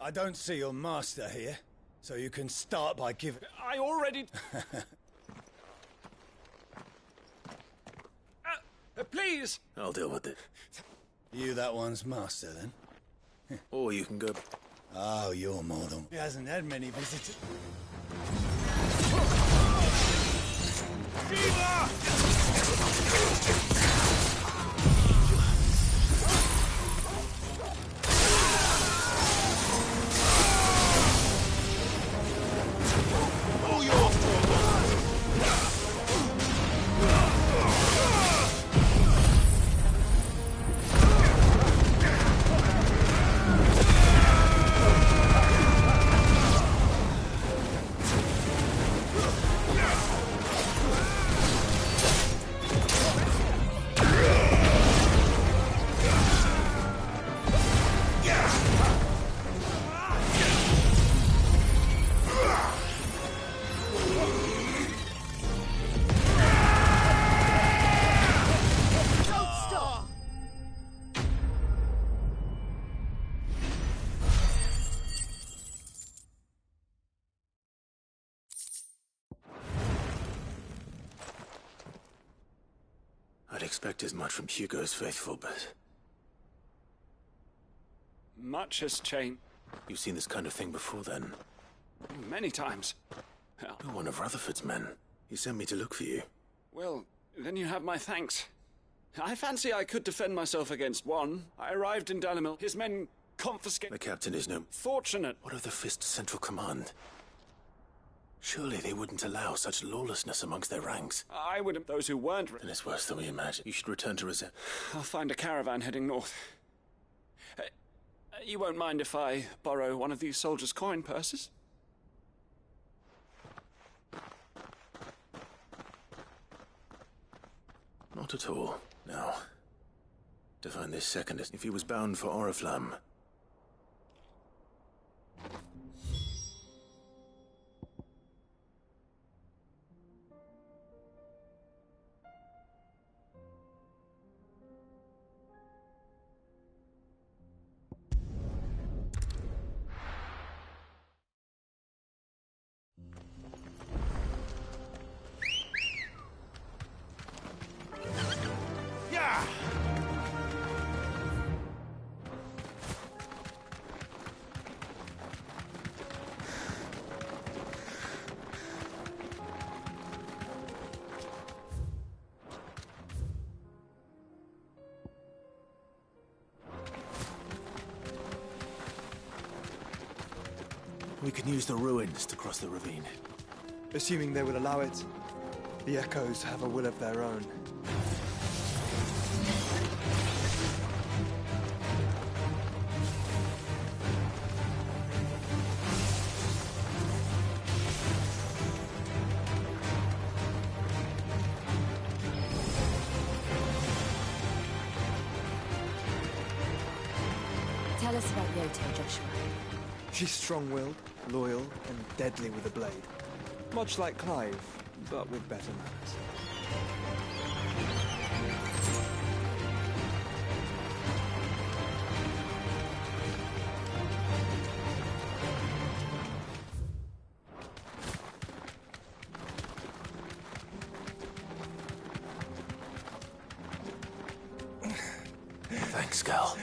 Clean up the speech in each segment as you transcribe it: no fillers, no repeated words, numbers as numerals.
I don't see your master here, so you can start by giving... I already... Please! I'll deal with it. You that one's master, then? Or you can go... Oh, you're more than... He hasn't had many visitors. I'd expect as much from Hugo's faithful, but... Much has changed. You've seen this kind of thing before, then? Many times. You're one of Rutherford's men. He sent me to look for you. Well, then you have my thanks. I fancy I could defend myself against one. I arrived in Dalimil. His men confiscated... The captain is no... Fortunate. What of the Fist's central command? Surely they wouldn't allow such lawlessness amongst their ranks. I would have... Those who weren't... Then it's worse than we imagined. You should return to Reset. I'll find a caravan heading north. You won't mind if I borrow one of these soldiers' coin purses? Not at all. Now, to find this second, if he was bound for Oriflamme. We can use the ruins to cross the ravine. Assuming they will allow it, the Echoes have a will of their own. Tell us about Yote, Joshua. She's strong-willed, loyal, and deadly with a blade. Much like Clive, but with better manners. Thanks, Gal.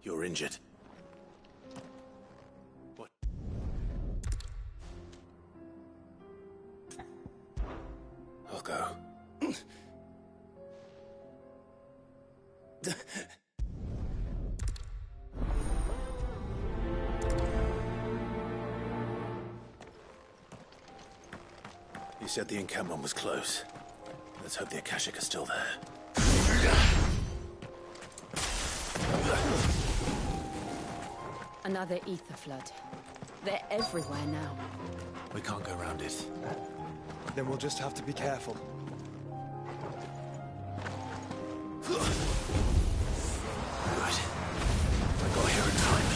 You're injured. What? I'll go. You said the encampment was close. Let's hope the Akashic are still there. Another ether flood. They're everywhere now. We can't go around it. Then we'll just have to be careful. Good. I got here in time.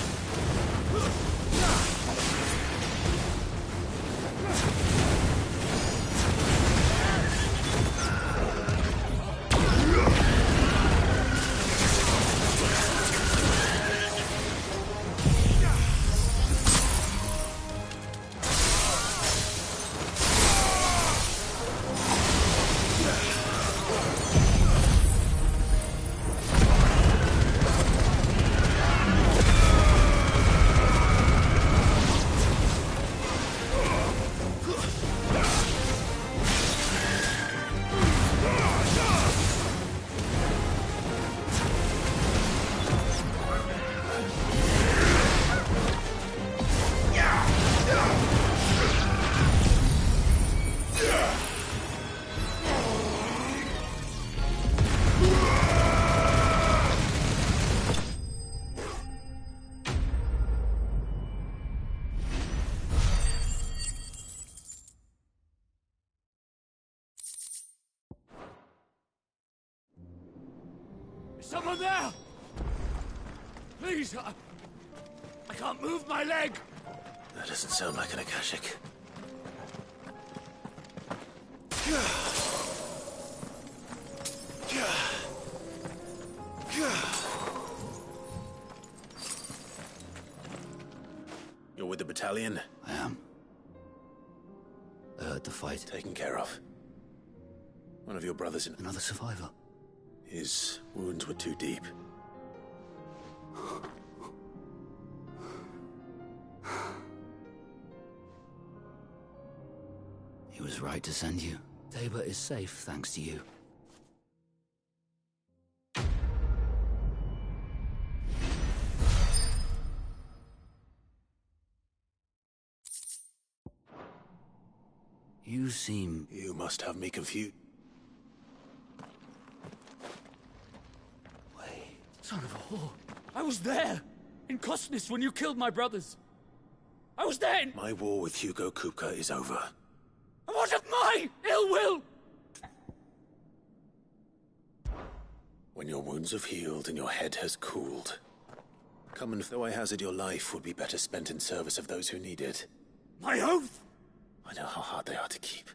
Someone there! Please, I can't move my leg! That doesn't sound like an Akashic. You're with the battalion? I am. I heard the fight. Taken care of. One of your brothers in... Another survivor. His wounds were too deep. He was right to send you. Tabor is safe thanks to you. You seem... You must have me confused. Wait. Son of a whore. I was there! In Kosnis when you killed my brothers! I was there! My war with Hugo Kupka is over. And what of my ill will? When your wounds have healed and your head has cooled, come and though I hazard your life would be better spent in service of those who need it. My oath! I know how hard they are to keep.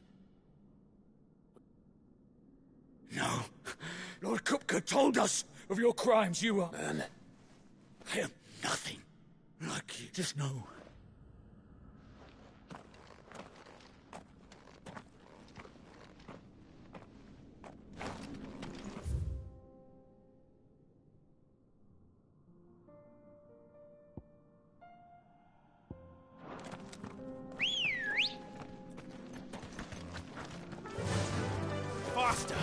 No. Lord Kupka told us of your crimes. You are... Man, I am nothing like you. Just know. faster!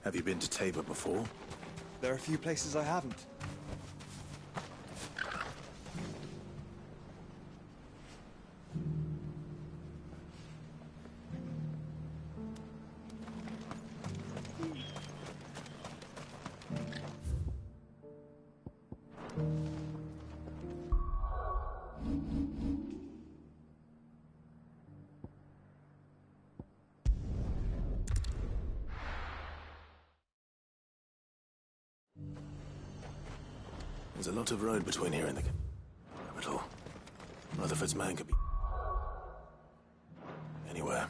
Have you been to Tabor before? There are a few places I haven't. There's a lot of road between here and the capital. Rutherford's man could be anywhere.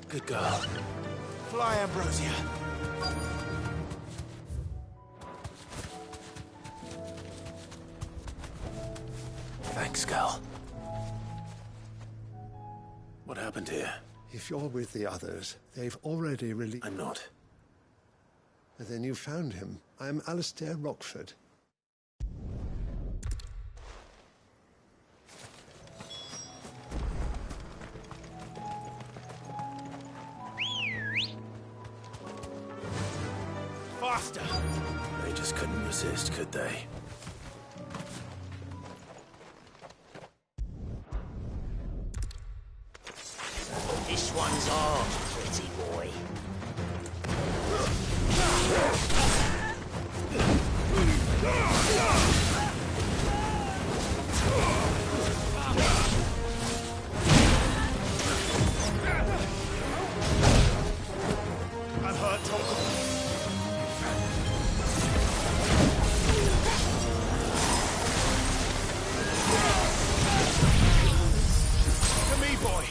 Good girl. Fly, Ambrosia. Thanks, Cal. What happened here? If you're with the others, they've already released... I'm not. Then you found him. I'm Alistair Rockford. Faster! They just couldn't resist, could they? This one's ours, pretty boy. I've heard talk of... To me, boy!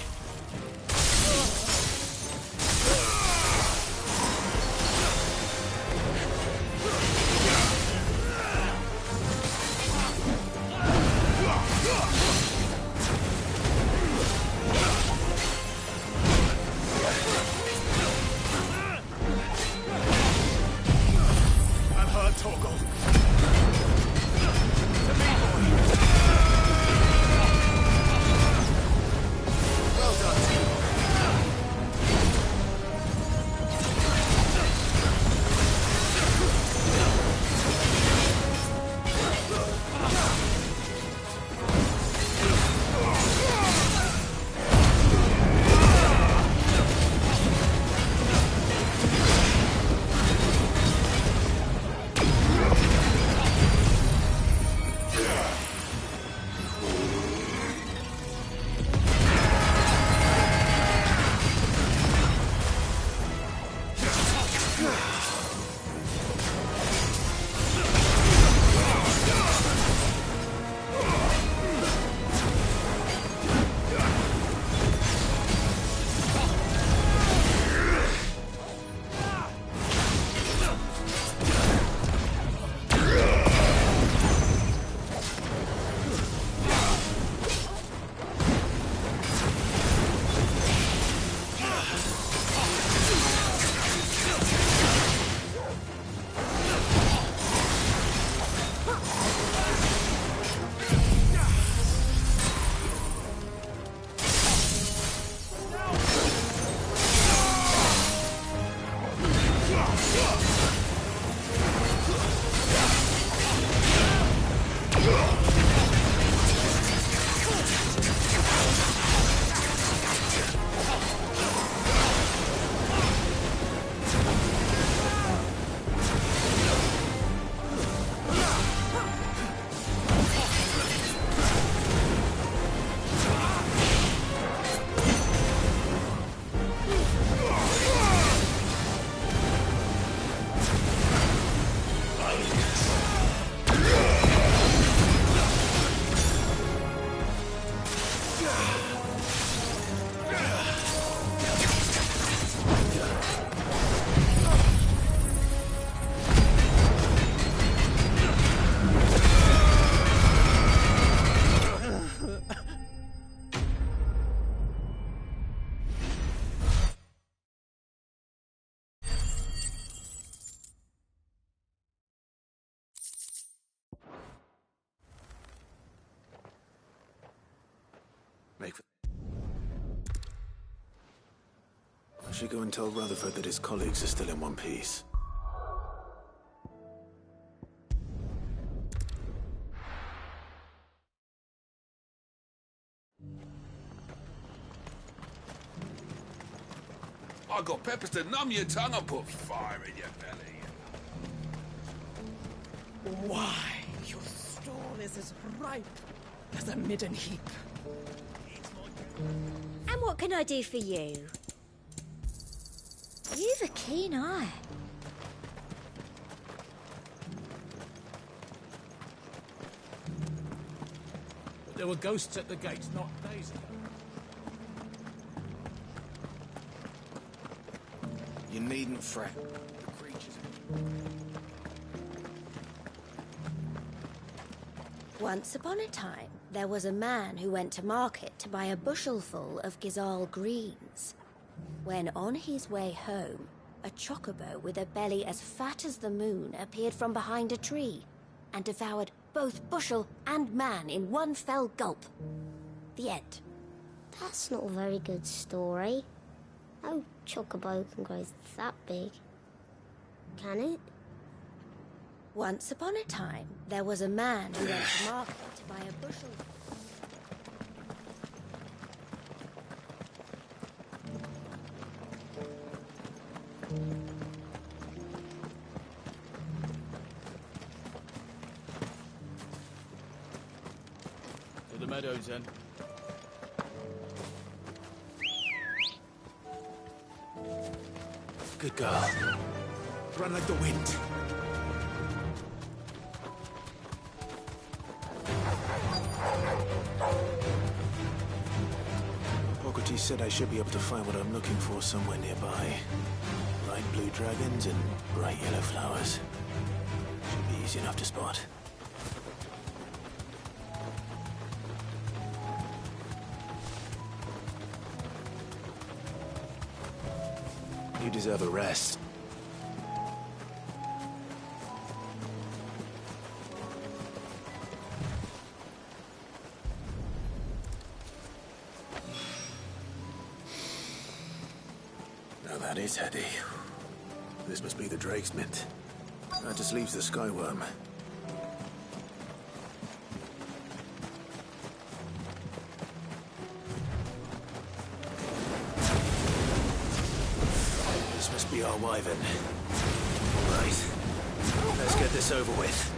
should go and tell Rutherford that his colleagues are still in one piece. I got peppers to numb your tongue and put fire in your belly. Why, your stall is as ripe as a midden heap. And what can I do for you? You've a keen eye. But there were ghosts at the gates not days ago. You needn't fret. The creatures... Once upon a time, there was a man who went to market to buy a bushelful of Gizal greens. When on his way home, a chocobo with a belly as fat as the moon appeared from behind a tree and devoured both bushel and man in one fell gulp. The end. That's not a very good story. No chocobo can grow that big. Can it? Once upon a time, there was a man who went to market to buy a bushel... To the meadows, then. Good girl. Run like the wind. Hippocrates said I should be able to find what I'm looking for somewhere nearby. Light blue dragons and bright yellow flowers. Should be easy enough to spot. You deserve a rest. Now that is heady. This must be the Drake's Mint. That just leaves the Skyworm. This must be our wyvern. Right. Let's get this over with.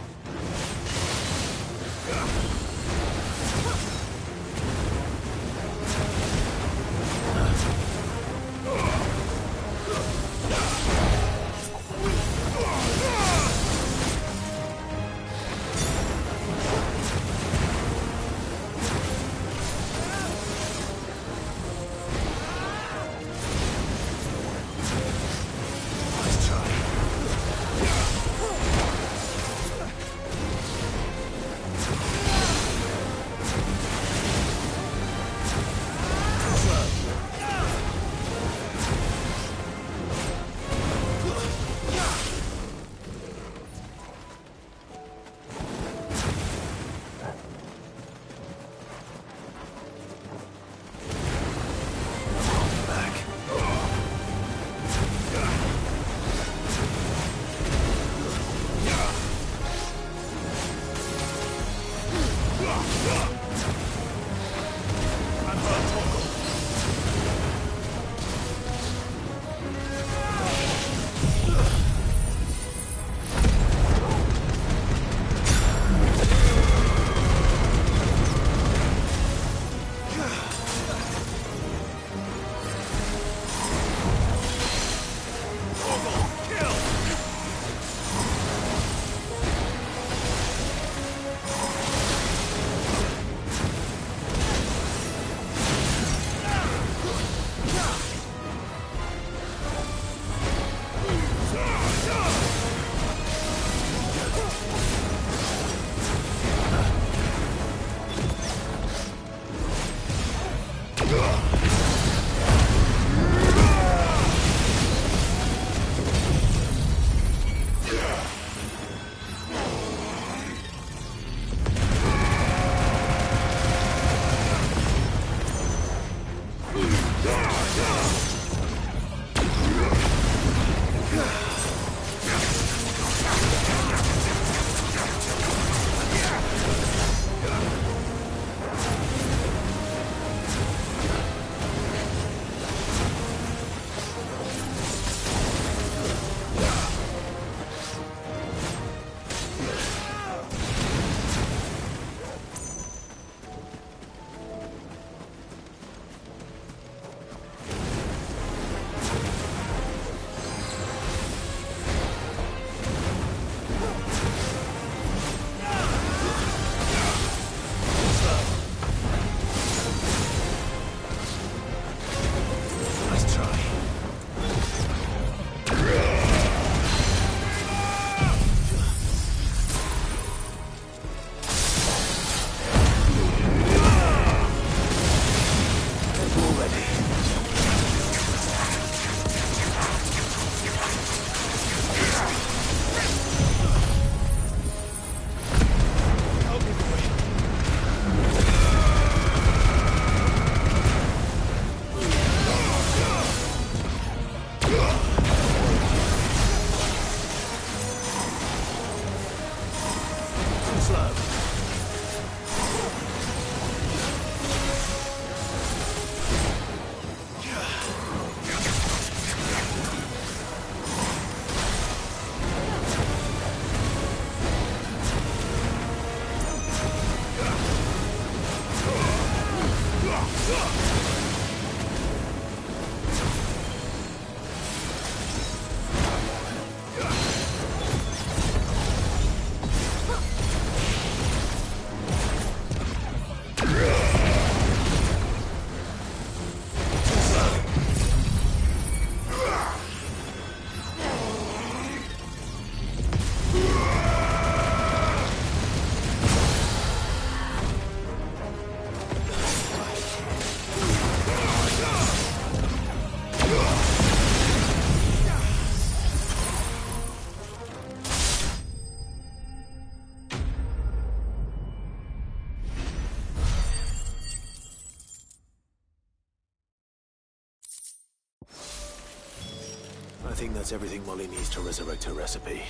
I think that's everything Molly needs to resurrect her recipe.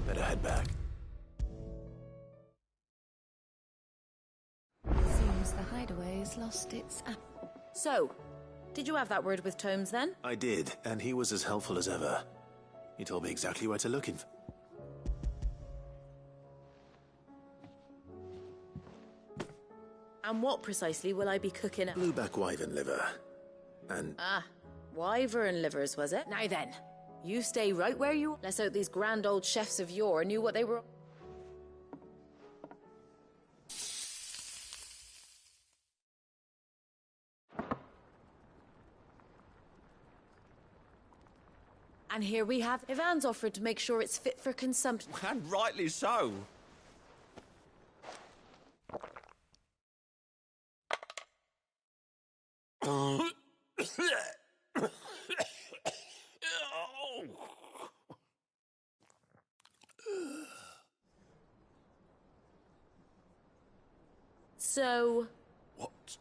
Better head back. Seems the hideaway's lost its So, did you have that word with Tomes then? I did, and he was as helpful as ever. He told me exactly where to look in. And what precisely will I be cooking up? Blueback wyvern liver. And... Ah, wyvern livers, was it? Now then, you stay right where you are. Let's hope these grand old chefs of yore knew what they were... And here we have Ivan's offered to make sure it's fit for consumption. And rightly so. So... What?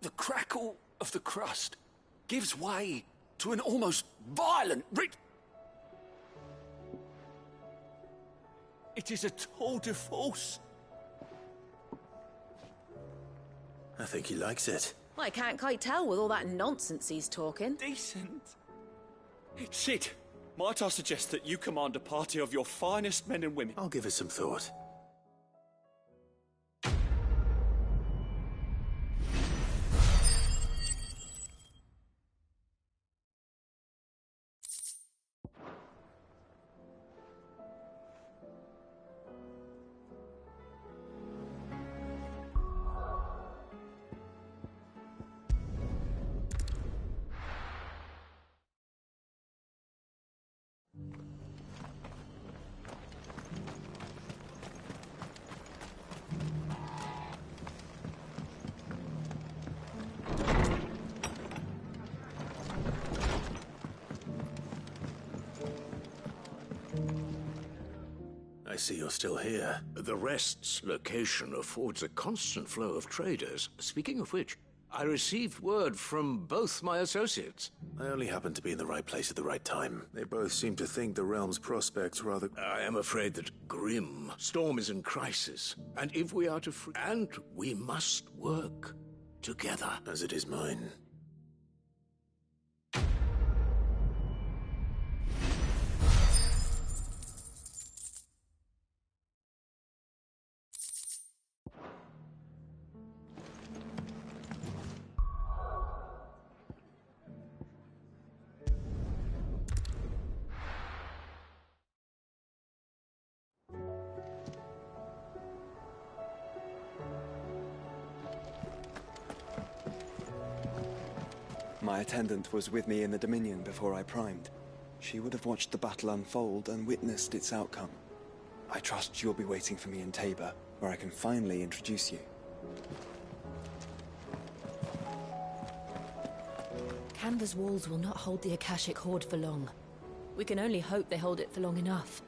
The crackle of the crust gives way to an almost violent It is a tour de force. I think he likes it. I can't quite tell with all that nonsense he's talking. Decent. Sid, might I suggest that you command a party of your finest men and women? I'll give it some thought. I see you're still here. The Rest's location affords a constant flow of traders. Speaking of which, I received word from both my associates. I only happened to be in the right place at the right time. They both seem to think the realm's prospects rather... I am afraid that Grim Storm is in crisis, and if we are to free... And we must work together. As it is mine. My attendant was with me in the Dominion before I primed. She would have watched the battle unfold and witnessed its outcome. I trust you'll be waiting for me in Tabor, where I can finally introduce you. Canva's walls will not hold the Akashic Horde for long. We can only hope they hold it for long enough.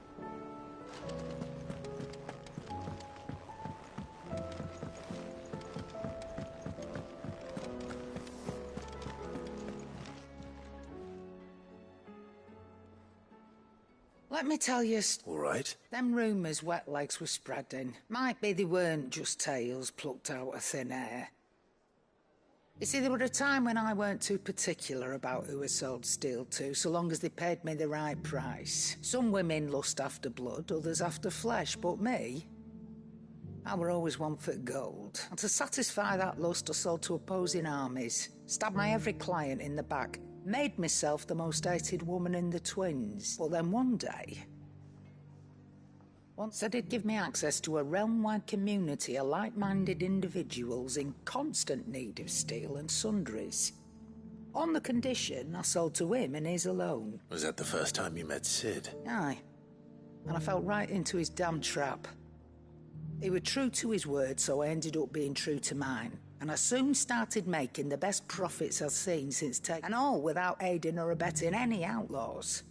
Let me tell you... All right. Them rumours Wetlegs were spreading. Might be they weren't just tales plucked out of thin air. You see, there were a time when I weren't too particular about who I sold steel to, so long as they paid me the right price. Some women lust after blood, others after flesh, but me... I were always one for gold. And to satisfy that lust, I sold to opposing armies, stabbed my every client in the back, made myself the most hated woman in the twins. But then one day, once they did give me access to a realm-wide community of like-minded individuals in constant need of steel and sundries. On the condition I sold to him and his alone. Was that the first time you met Sid? Aye. And I fell right into his damn trap. He was true to his word, so I ended up being true to mine. And I soon started making the best profits I've seen since and all without aiding or abetting any outlaws.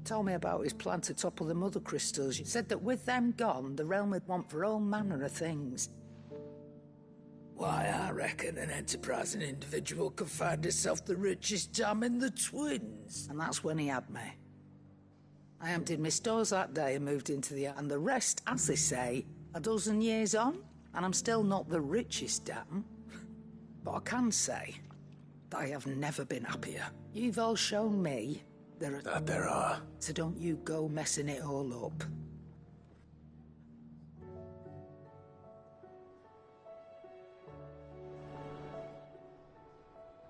Told me about his plan to topple the Mother Crystals. He said that with them gone, the realm would want for all manner of things. Why, I reckon an enterprising individual could find himself the richest dam in the twins. And that's when he had me. I emptied my stores that day and moved into and the rest, as they say, a dozen years on, and I'm still not the richest dam. But I can say that I have never been happier. You've all shown me there are. So don't you go messing it all up.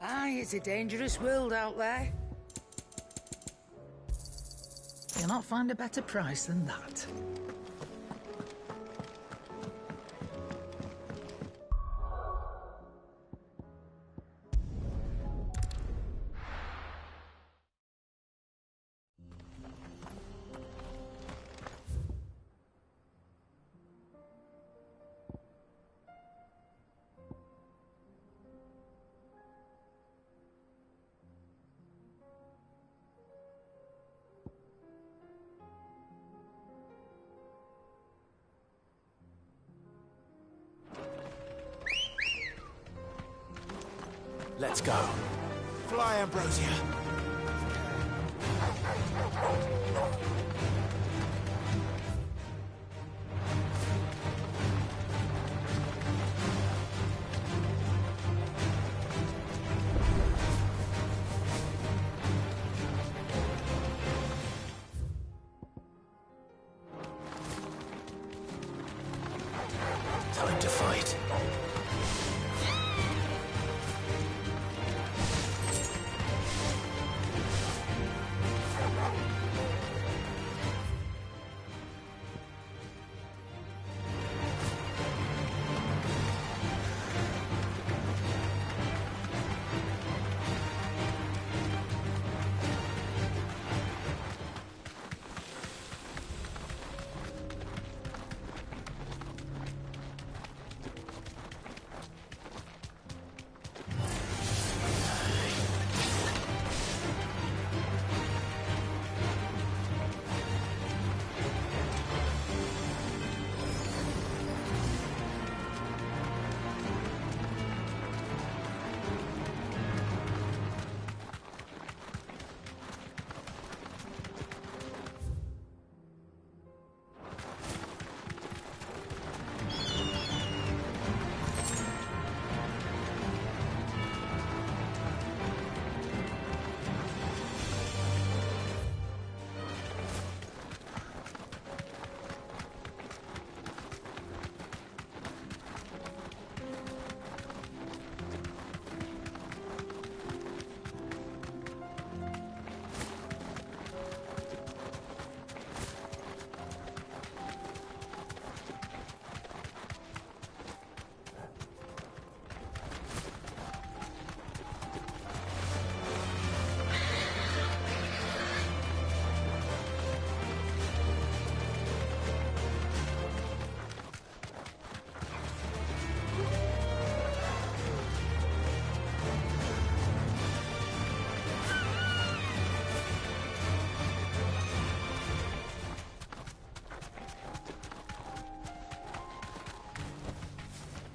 Aye, it's a dangerous world out there. You'll not find a better price than that. Let's go. Fly, Ambrosia. Time to fight.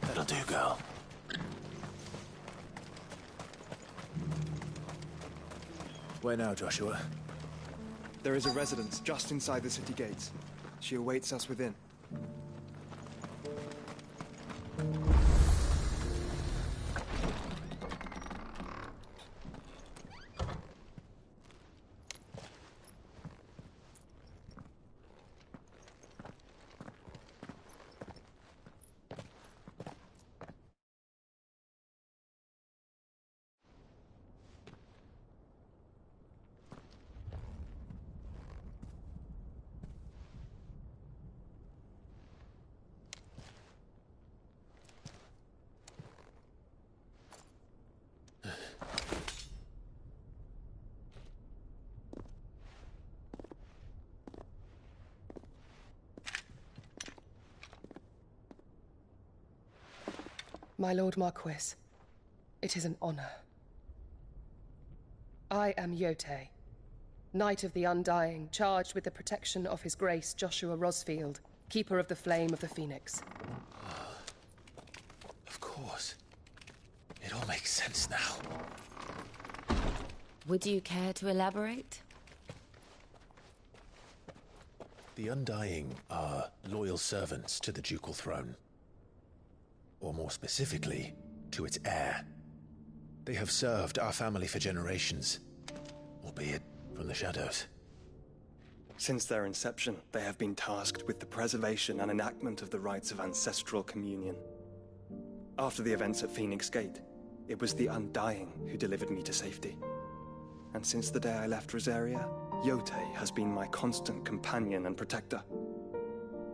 That'll do, girl. Where now, Joshua? There is a residence just inside the city gates. She awaits us within. My Lord Marquis, it is an honor. I am Yotei, Knight of the Undying, charged with the protection of His Grace Joshua Rosfield, Keeper of the Flame of the Phoenix. Of course. It all makes sense now. Would you care to elaborate? The Undying are loyal servants to the ducal throne. Or more specifically, to its heir. They have served our family for generations, albeit from the shadows. Since their inception, they have been tasked with the preservation and enactment of the rites of ancestral communion. After the events at Phoenix Gate, it was the Undying who delivered me to safety. And since the day I left Rosaria, Yotei has been my constant companion and protector.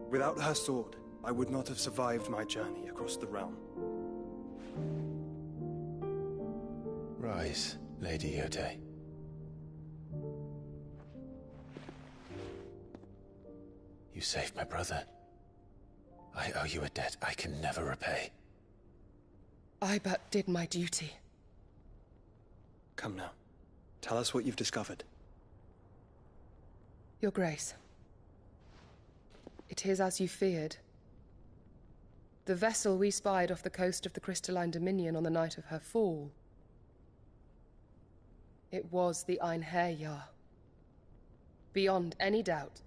Without her sword, I would not have survived my journey across the realm. Rise, Lady Yotei. You saved my brother. I owe you a debt I can never repay. I but did my duty. Come now. Tell us what you've discovered. Your Grace. It is as you feared. The vessel we spied off the coast of the Crystalline Dominion on the night of her fall. It was the Einherjar. Beyond any doubt.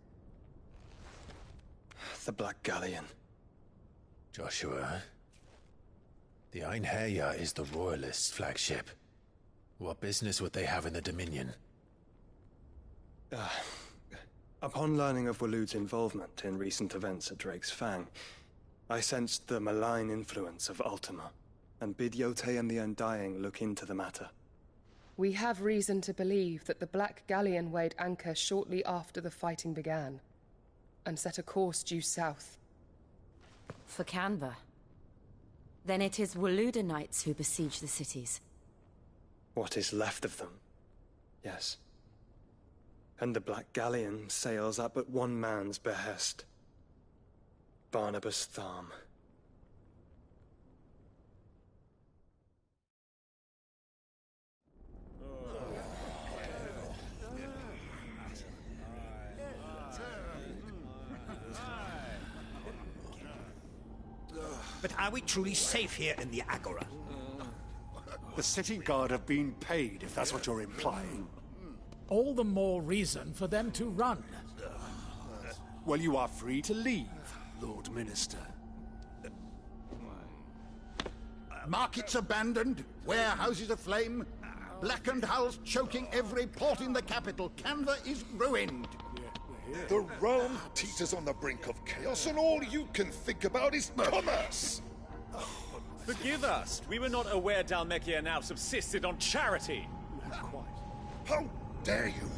The Black Galleon. Joshua, the Einherjar is the Royalists' flagship. What business would they have in the Dominion? Upon learning of Waloed's involvement in recent events at Drake's Fang, I sensed the malign influence of Ultima, and bid Yotei and the Undying look into the matter. We have reason to believe that the Black Galleon weighed anchor shortly after the fighting began, and set a course due south. For Canva. Then it is Waloed Knights who besiege the cities. What is left of them, yes. And the Black Galleon sails at but one man's behest. Barnabas Tharm. But are we truly safe here in the Agora? The city guard have been paid, if that's what you're implying. All the more reason for them to run. Well, you are free to leave, Lord Minister. Markets abandoned, warehouses aflame, blackened hulls choking every port in the capital. Canva is ruined. The realm teeters on the brink of chaos, and all you can think about is commerce! Forgive us. We were not aware Dhalmekia now subsisted on charity. How dare you?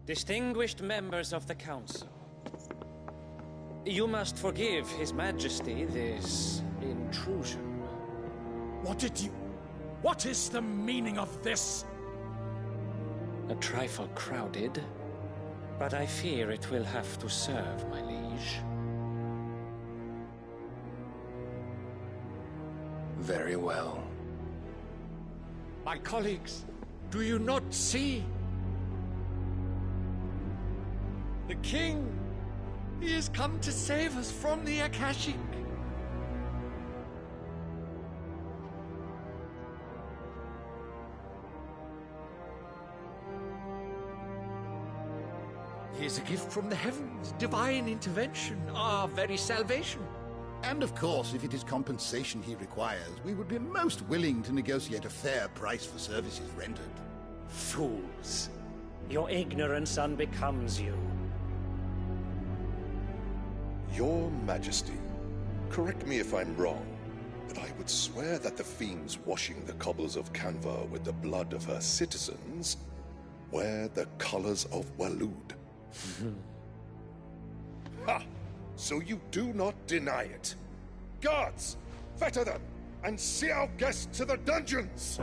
Distinguished members of the Council, you must forgive His Majesty this intrusion. What is the meaning of this? A trifle crowded, but I fear it will have to serve, my liege. Very well. My colleagues, do you not see? The King! He has come to save us from the Akashic! He is a gift from the heavens, divine intervention, our very salvation. And of course, if it is compensation he requires, we would be most willing to negotiate a fair price for services rendered. Fools! Your ignorance unbecomes you. Your Majesty, correct me if I'm wrong, but I would swear that the fiends washing the cobbles of Canva with the blood of her citizens wear the colors of Waloed. Ha! So you do not deny it. Guards, fetter them, and see our guests to the dungeons!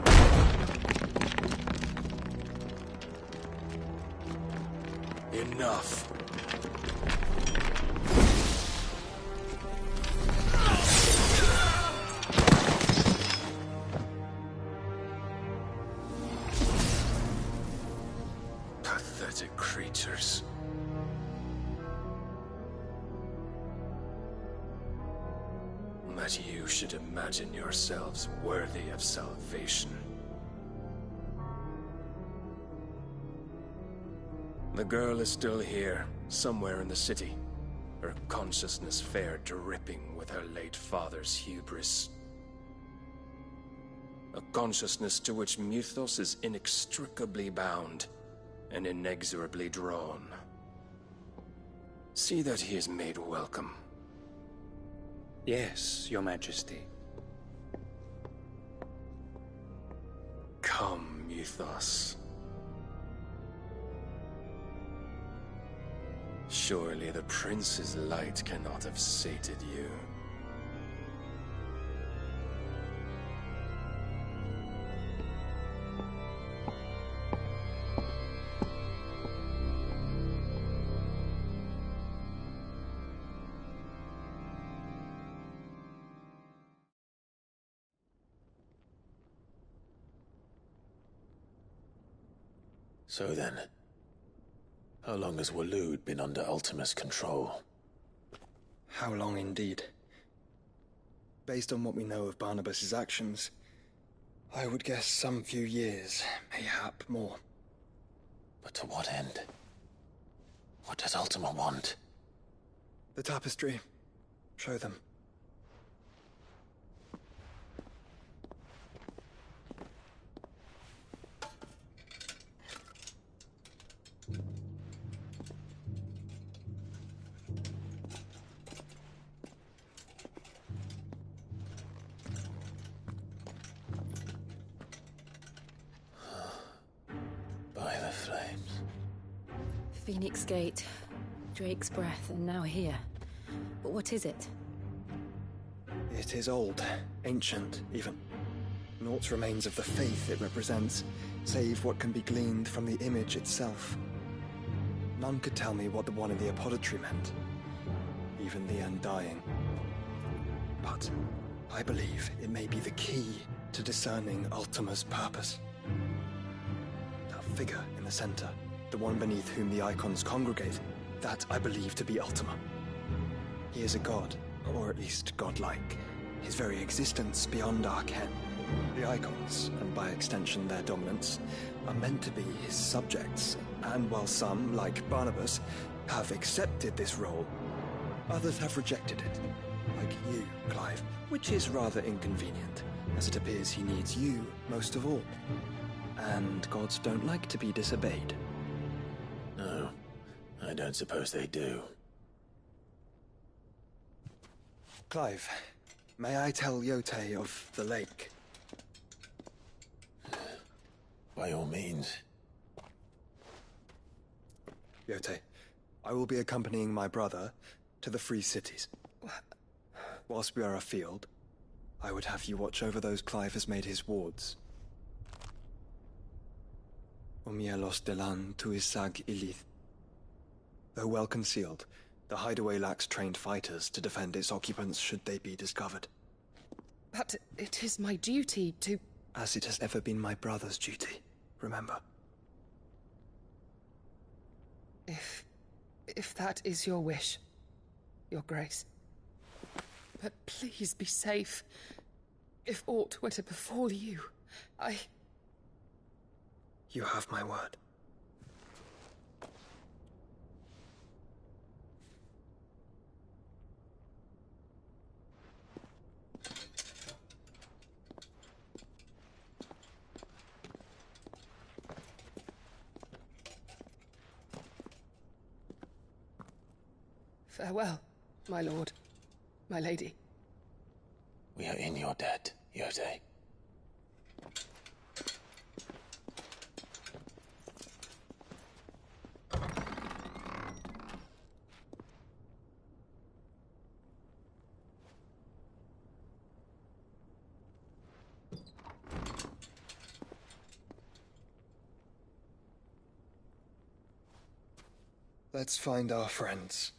enough. Pathetic creatures. That you should imagine yourselves worthy of salvation. The girl is still here, somewhere in the city, her consciousness fair dripping with her late father's hubris. A consciousness to which Mythos is inextricably bound and inexorably drawn. See that he is made welcome. Yes, Your Majesty. Come, Mythos. Surely the prince's light cannot have sated you. So then, how long has Waloed been under Ultima's control? How long indeed? Based on what we know of Barnabas's actions, I would guess some few years, mayhap more. But to what end? What does Ultima want? The tapestry. Show them. By the flames. Phoenix Gate, Drake's Breath, and now here. But what is it? It is old, ancient, even. Naught remains of the faith it represents, save what can be gleaned from the image itself. None could tell me what the one in the apothecary meant, even the Undying. But I believe it may be the key to discerning Ultima's purpose. That figure in the center, the one beneath whom the icons congregate, that I believe to be Ultima. He is a god, or at least godlike, his very existence beyond our ken. The icons, and by extension their dominance, are meant to be his subjects, and while some, like Barnabas, have accepted this role, others have rejected it, like you, Clive, which is rather inconvenient, as it appears he needs you most of all. And gods don't like to be disobeyed. No, I don't suppose they do. Clive, may I tell Yote of the lake? By all means. Yote, I will be accompanying my brother to the Free Cities. Whilst we are afield, I would have you watch over those Clive has made his wards. Omielos delan tuisag ilith. Though well concealed, the hideaway lacks trained fighters to defend its occupants should they be discovered. But it is my duty to... As it has ever been my brother's duty, remember. If that is your wish, Your Grace. But please be safe. If aught were to befall you, You have my word. Farewell, my lord, my lady. We are in your debt, Yote. Let's find our friends.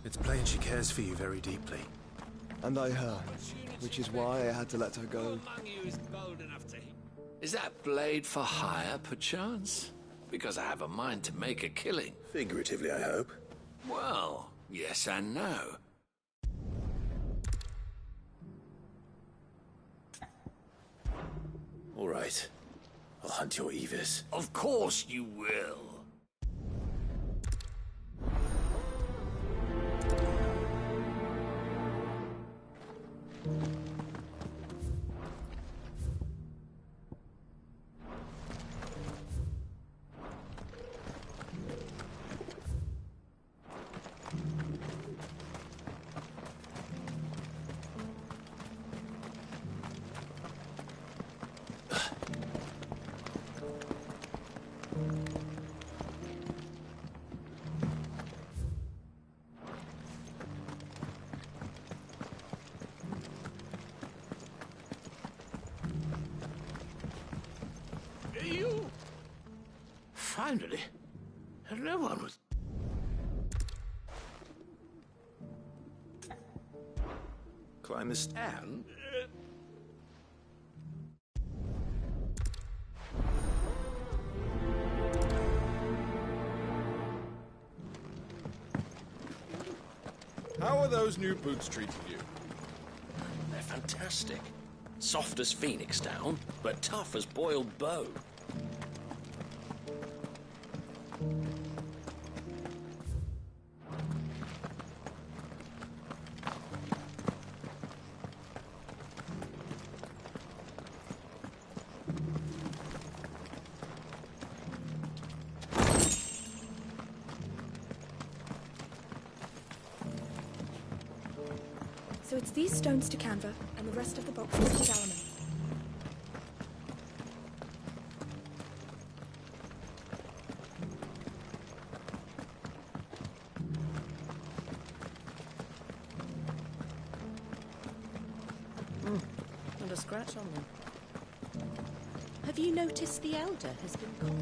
It's plain she cares for you very deeply. And I her, which is why I had to let her go. Is that blade for hire, perchance? Because I have a mind to make a killing. Figuratively, I hope. Well, yes and no. All right. I'll hunt your Evis. Of course you will. Finally, no one was... Climb the stand? How are those new boots treating you? They're fantastic. Soft as phoenix down, but tough as boiled bow. So it's these stones to Canva, and the rest of the boxes to Dalaman. Not a scratch on them. Have you noticed the Elder has been gone?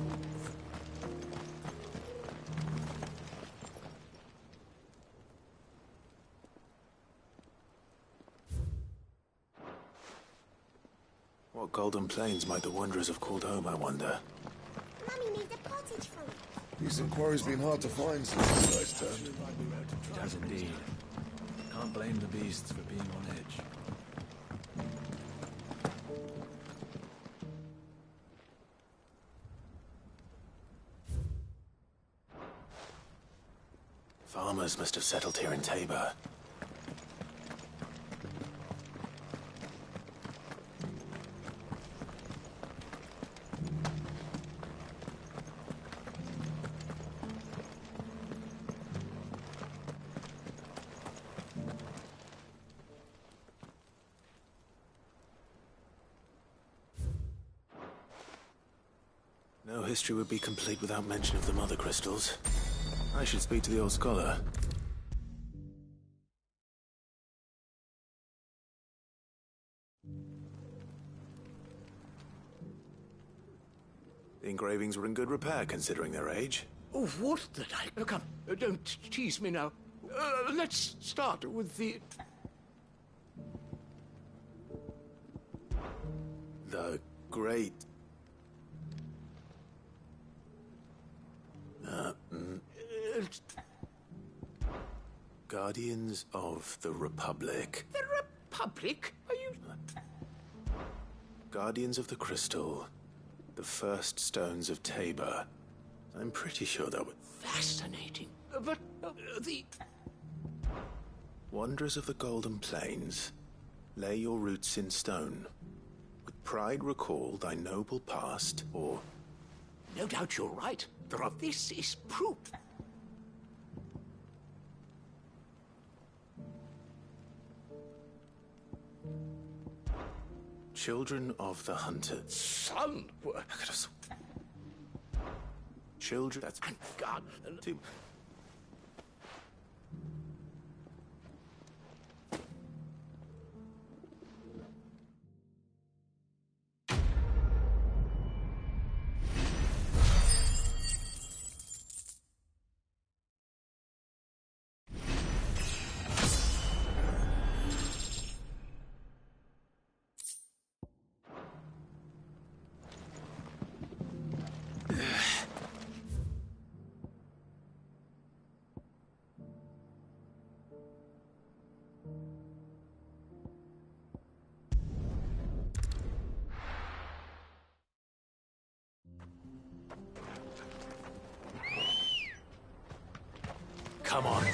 What golden plains might the Wanderers have called home, I wonder? Mummy needs a pottage from it. Decent quarry's been hard to find since this guy's turned. It has indeed. Can't blame the beasts for being on edge. Farmers must have settled here in Tabor. No history would be complete without mention of the Mother Crystals. I should speak to the old scholar. The engravings were in good repair, considering their age. Oh, what the like? Come, don't tease me now. Let's start with the... The great... Guardians of the Republic. The Republic? Are you... Guardians of the Crystal. The first stones of Tabor. I'm pretty sure that would... Fascinating. But the... Wanderers of the Golden Plains. Lay your roots in stone. With pride recall thy noble past, or... No doubt you're right. This is proof. Children of the Hunted. Son? I could have... Children... That's... God. Too... Come on.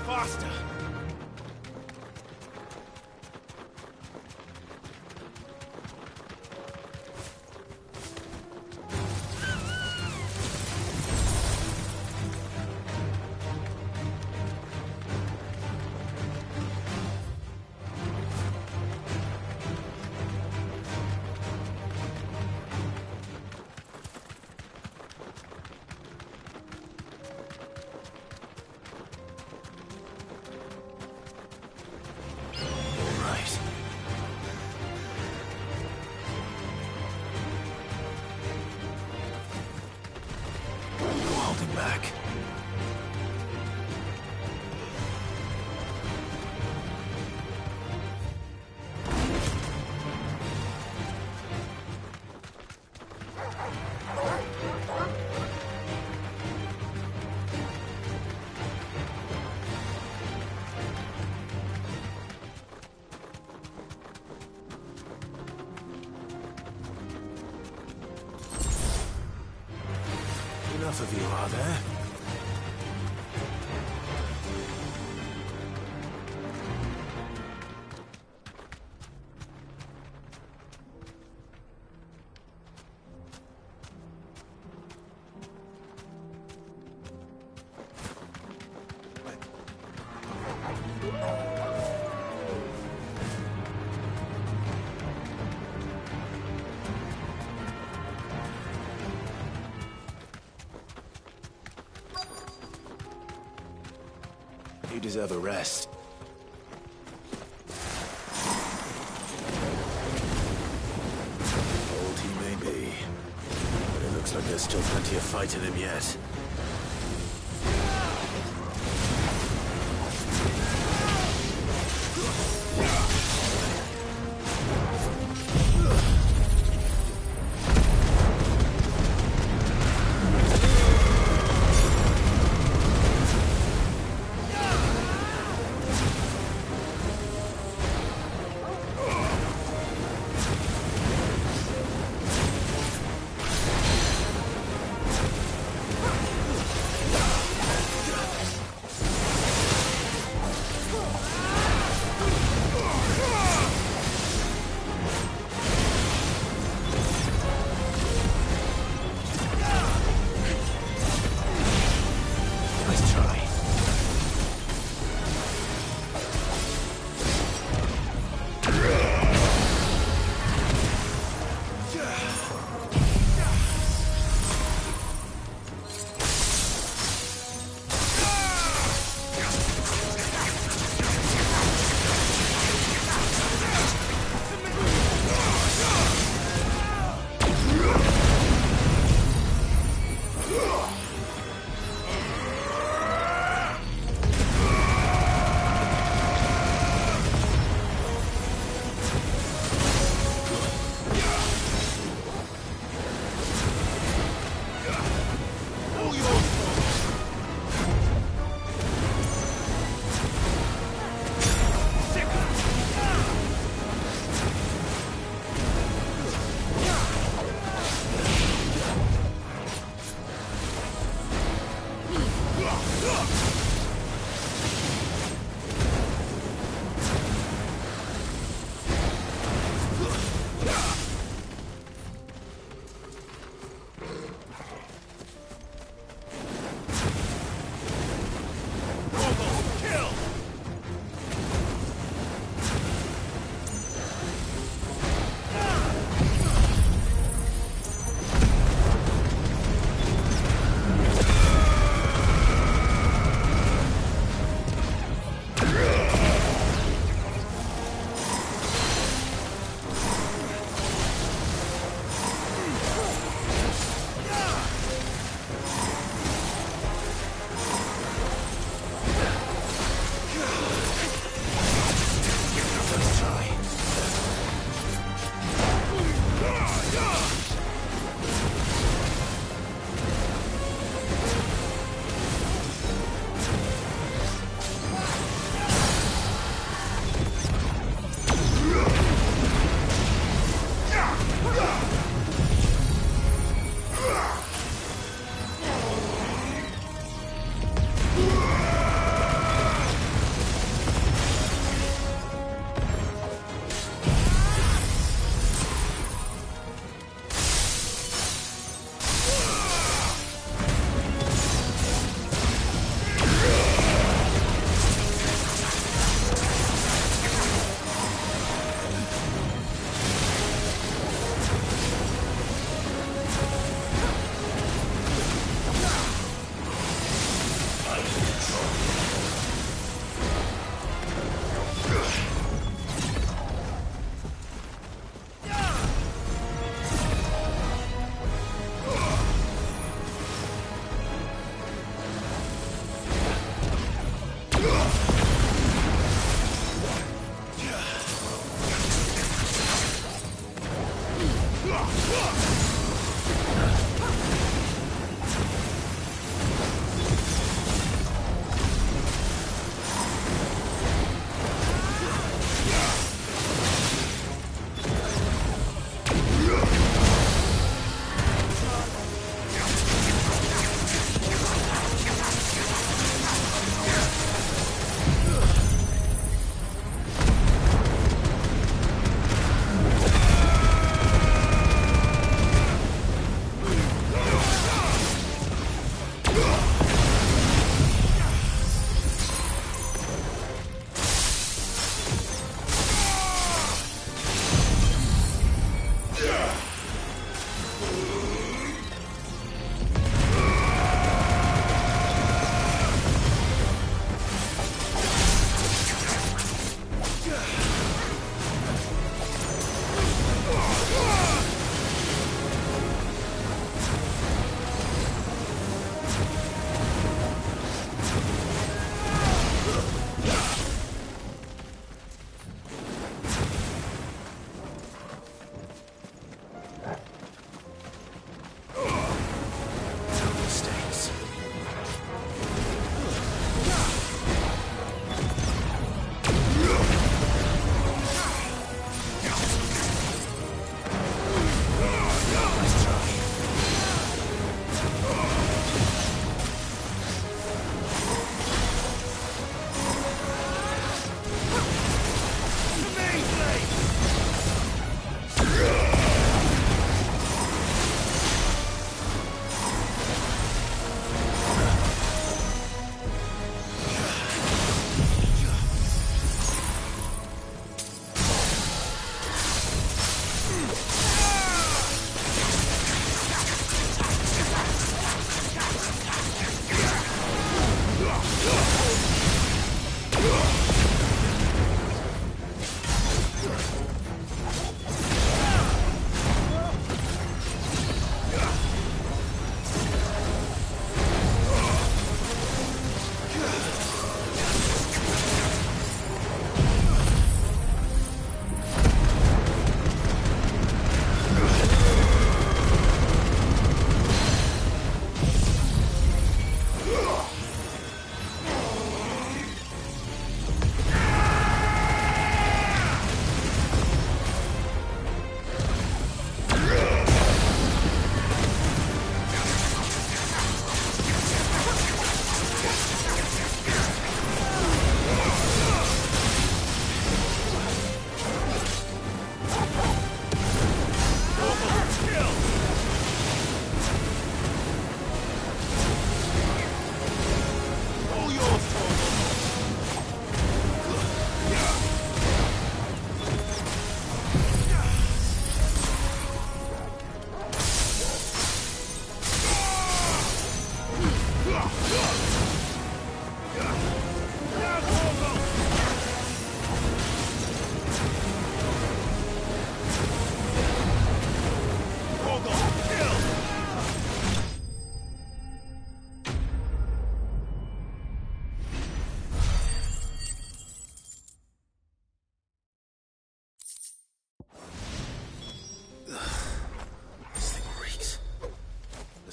Faster! Back. Enough of you, are there? You deserve a rest. Old he may be, but it looks like there's still plenty of fight in him yet.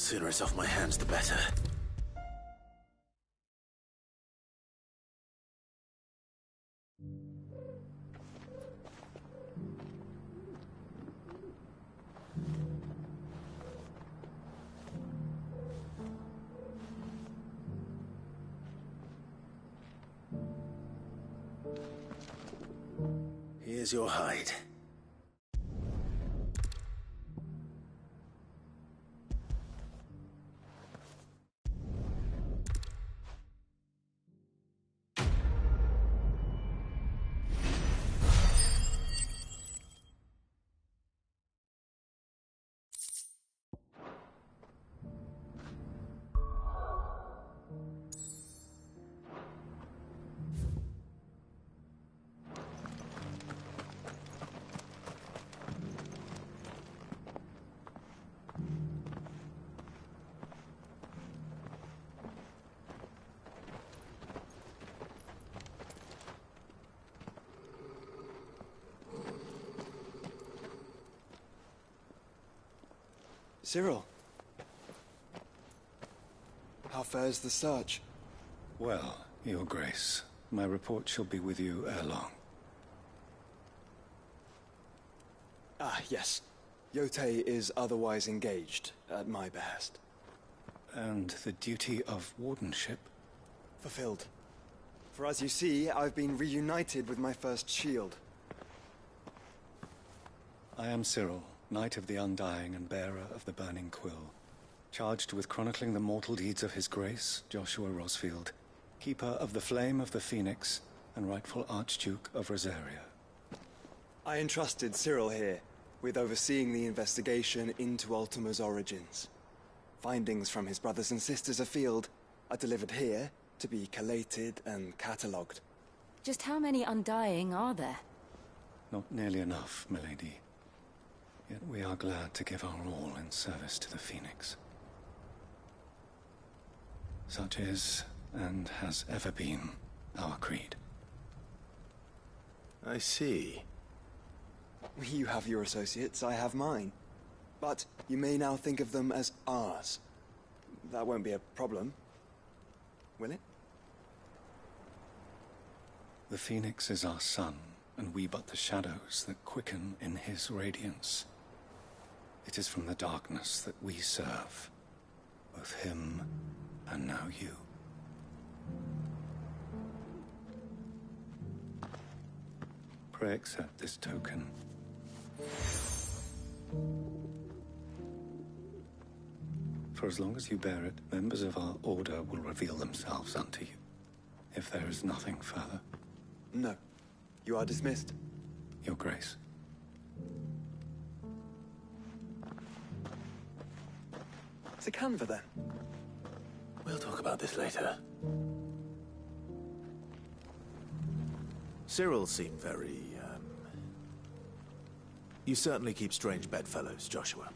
sooner it's off my hands, the better. Here's your hide. Cyril. How fares the search? Well, Your Grace, my report shall be with you ere long. Ah, yes. Yotei is otherwise engaged, at my behest. And the duty of wardenship? Fulfilled. For as you see, I've been reunited with my first shield. I am Cyril, Knight of the Undying and bearer of the Burning Quill, charged with chronicling the mortal deeds of His Grace, Joshua Rosfield, keeper of the Flame of the Phoenix and rightful Archduke of Rosaria. I entrusted Cyril here with overseeing the investigation into Ultima's origins. Findings from his brothers and sisters afield are delivered here to be collated and catalogued. Just how many Undying are there? Not nearly enough, milady. Yet we are glad to give our all in service to the Phoenix. Such is, and has ever been, our creed. I see. You have your associates, I have mine. But you may now think of them as ours. That won't be a problem, will it? The Phoenix is our sun, and we but the shadows that quicken in his radiance. It is from the darkness that we serve, both him and now you. Pray accept this token. For as long as you bear it, members of our order will reveal themselves unto you, if there is nothing further. No. You are dismissed. Your Grace. To Canva, then. We'll talk about this later. Cyril seemed very, You certainly keep strange bedfellows, Joshua.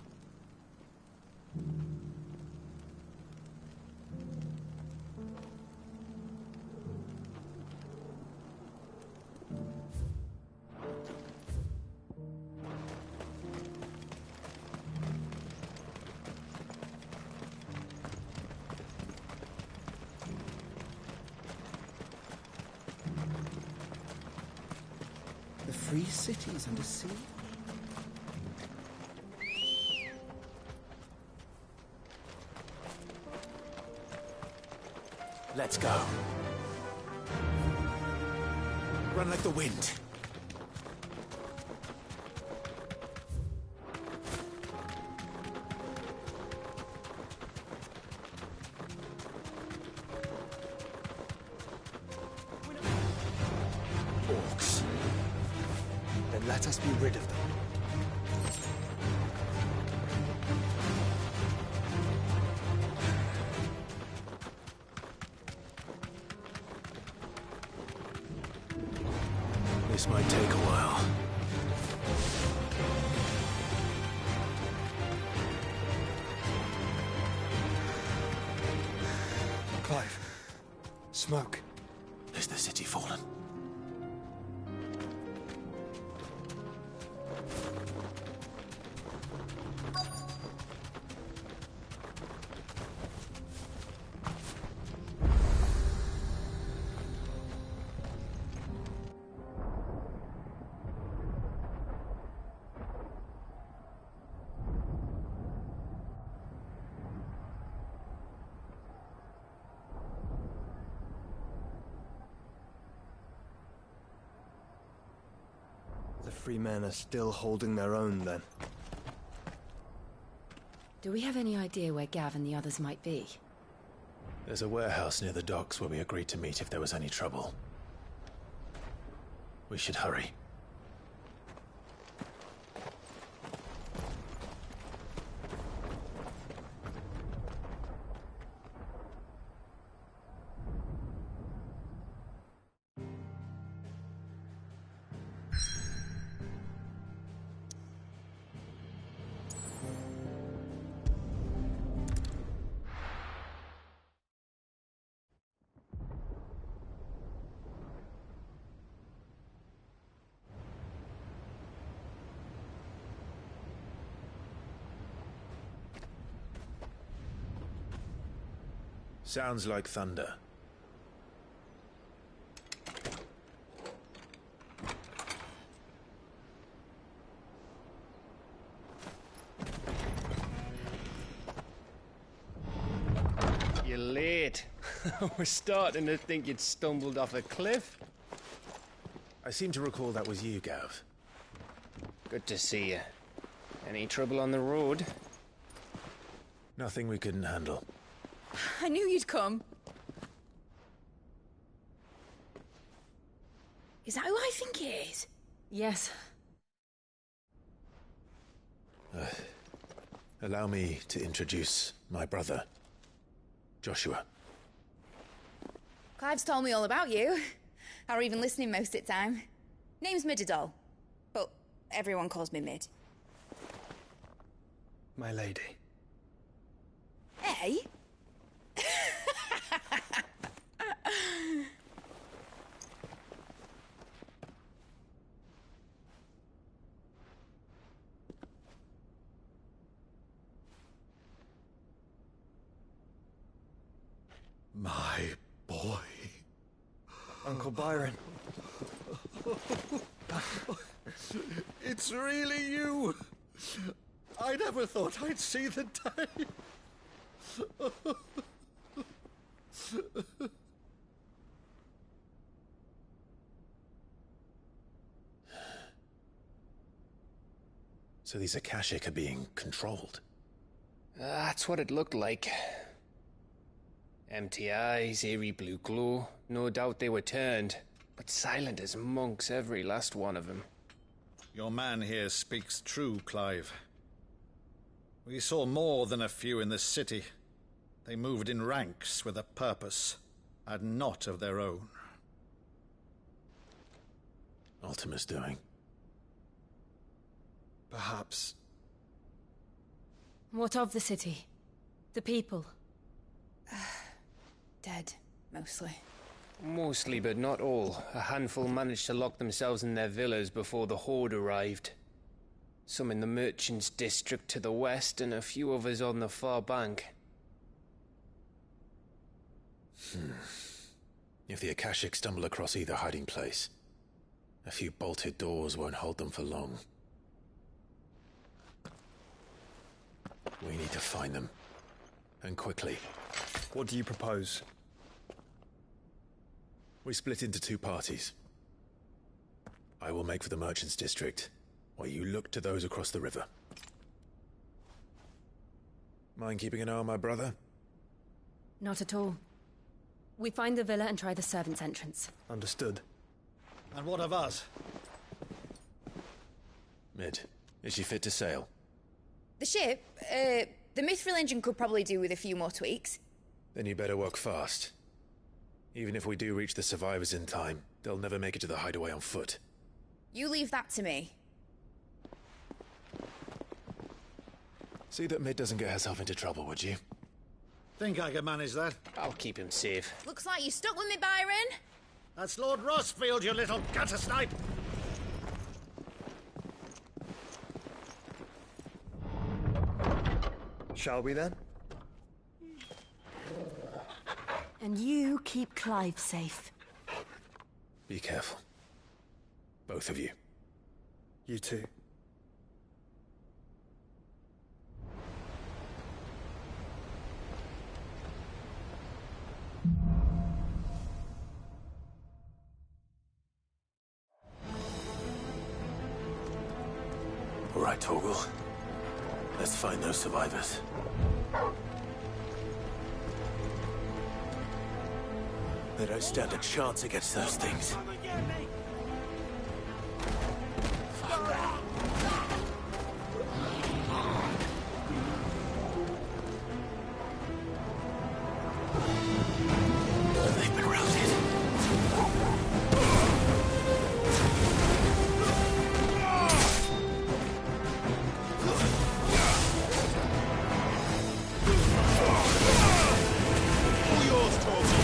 Free cities under sea? Let's go. Run like the wind. Orcs. Then let us be rid of them. This might take a while. Clive. Smoke. Is the city fallen? Free men are still holding their own, then. Do we have any idea where Gav and the others might be? There's a warehouse near the docks where we agreed to meet if there was any trouble. We should hurry. Sounds like thunder. You're late. We're starting to think you'd stumbled off a cliff. I seem to recall that was you, Gav. Good to see you. Any trouble on the road? Nothing we couldn't handle. I knew you'd come. Is that who I think it is? Yes. Allow me to introduce my brother, Joshua. Clive's told me all about you. Or even listening most of the time. Name's Midadol, but everyone calls me Mid. My lady. Hey? My boy. Uncle Byron. It's really you. I never thought I'd see the day. So these Akashic are being controlled? That's what it looked like. Empty eyes, eerie blue glow. No doubt they were turned, but silent as monks, every last one of them. Your man here speaks true, Clive. We saw more than a few in this city. They moved in ranks with a purpose, and not of their own. Ultima's doing. Perhaps. What of the city? The people? Dead, mostly. Mostly, but not all. A handful managed to lock themselves in their villas before the Horde arrived. Some in the Merchants' District to the west, and a few others on the far bank. If the Akashic stumble across either hiding place, a few bolted doors won't hold them for long. We need to find them. And quickly. What do you propose? We split into two parties. I will make for the Merchants' District, while you look to those across the river. Mind keeping an eye on my brother? Not at all. We find the villa and try the servants' entrance. Understood. And what of us? Mid, is she fit to sail? The ship, the Mithril engine could probably do with a few more tweaks. Then you better work fast. Even if we do reach the survivors in time, they'll never make it to the hideaway on foot. You leave that to me. See that Mid doesn't get herself into trouble, would you? Think I can manage that? I'll keep him safe. Looks like you stuck with me, Byron. That's Lord Rossfield, you little gutter snipe! Shall we then? And you keep Clive safe. Be careful. Both of you. You too. right, Torgal. Let's find those survivors. They don't stand a chance against those things. They've been routed. All yours, Torgal.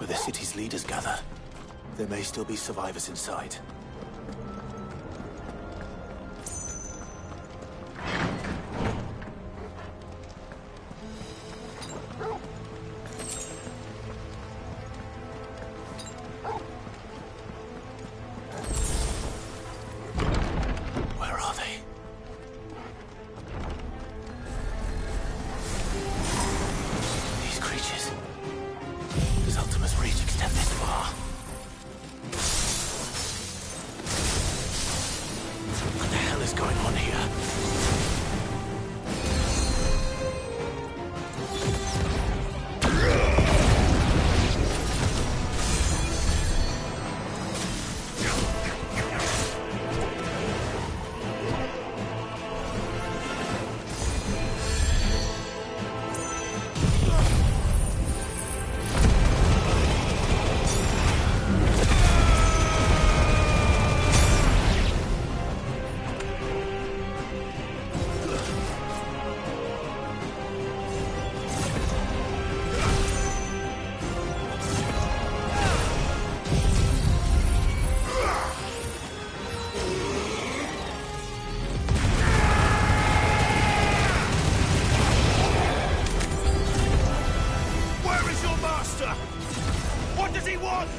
where the city's leaders gather. There may still be survivors inside. Where are they? These creatures. Does Ultima's reach extend this far? What the hell is going on here? Where is your master? What does he want?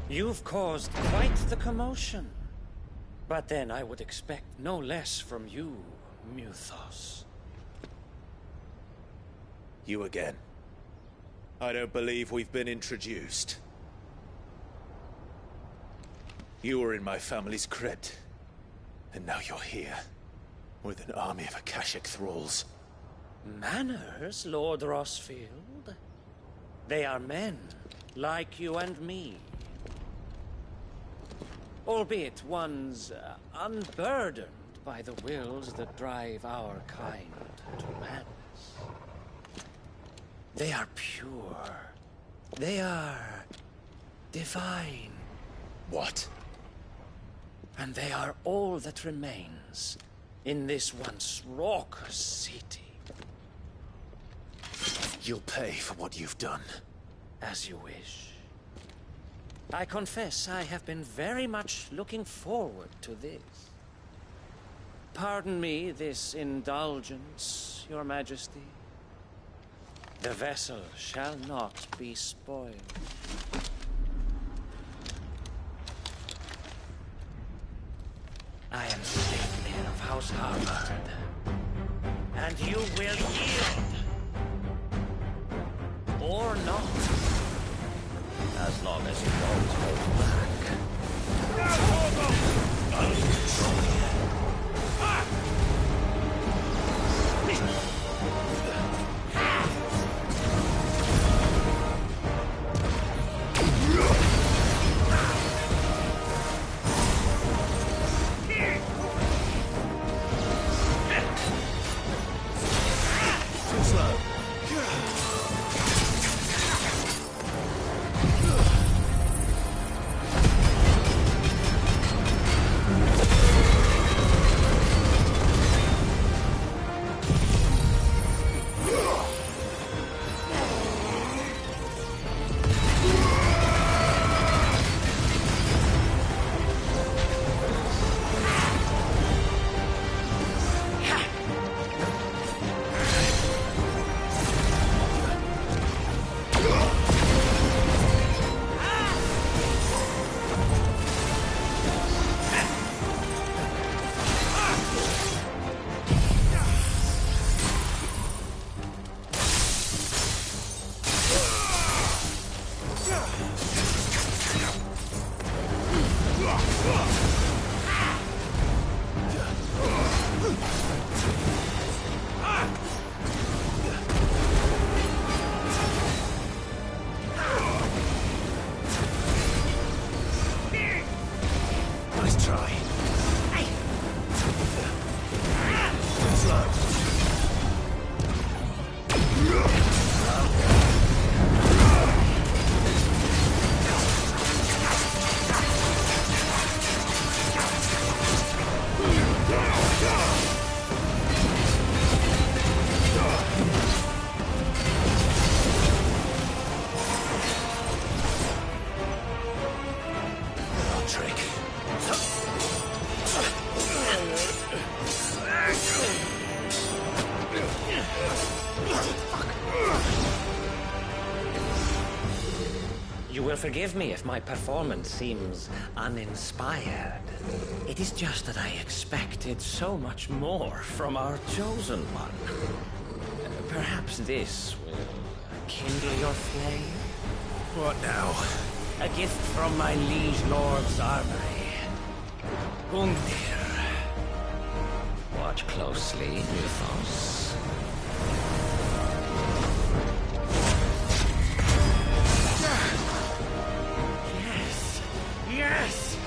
You've caused quite the commotion. But then I would expect no less from you, Muthos. You again. I don't believe we've been introduced. You were in my family's crypt. And now you're here. With an army of Akashic thralls. Manners, Lord Rosfield? They are men, like you and me. Albeit ones unburdened by the wills that drive our kind to madness. They are pure. They are divine. What? And they are all that remains in this once raucous city. You'll pay for what you've done. As you wish. I confess I have been very much looking forward to this. Pardon me this indulgence, Your Majesty. The vessel shall not be spoiled. I am the Statesman of House Harvard, and you will yield. Or not. As long as you don't hold back. I'll control you. Too slow. will forgive me if my performance seems uninspired. It is just that I expected so much more from our chosen one. Perhaps this will kindle your flame? What now? A gift from my liege lord's armory. Gungnir. Watch closely, Mythos. Yes! Yes!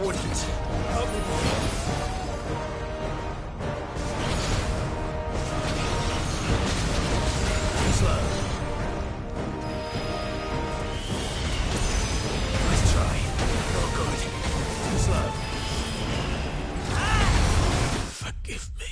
wouldn't. Help me, boy. Slow. Nice try. Oh, good. Too slow. Forgive me.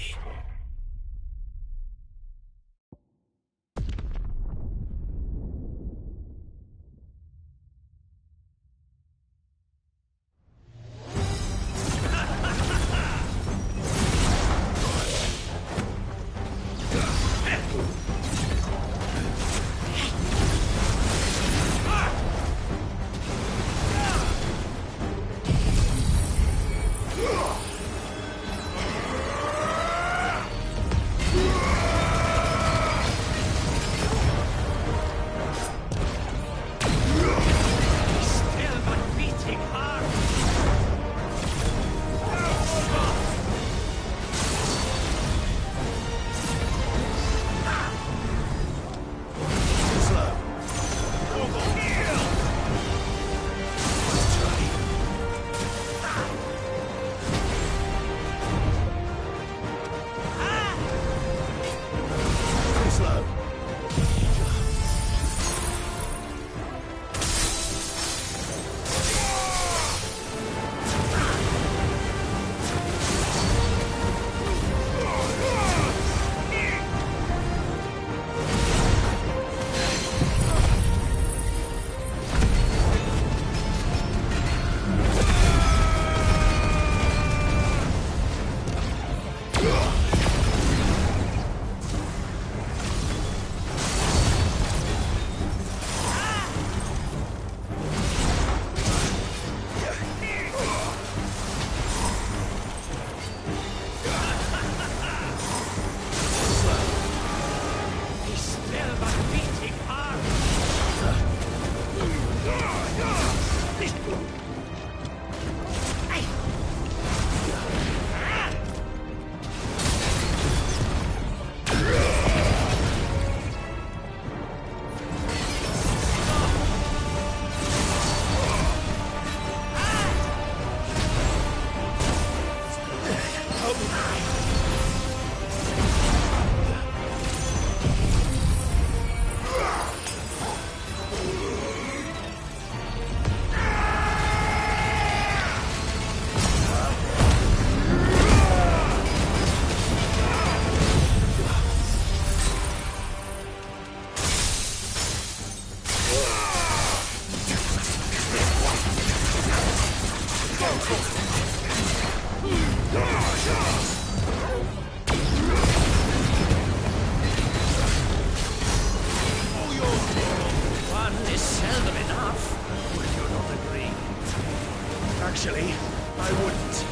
Actually, I wouldn't.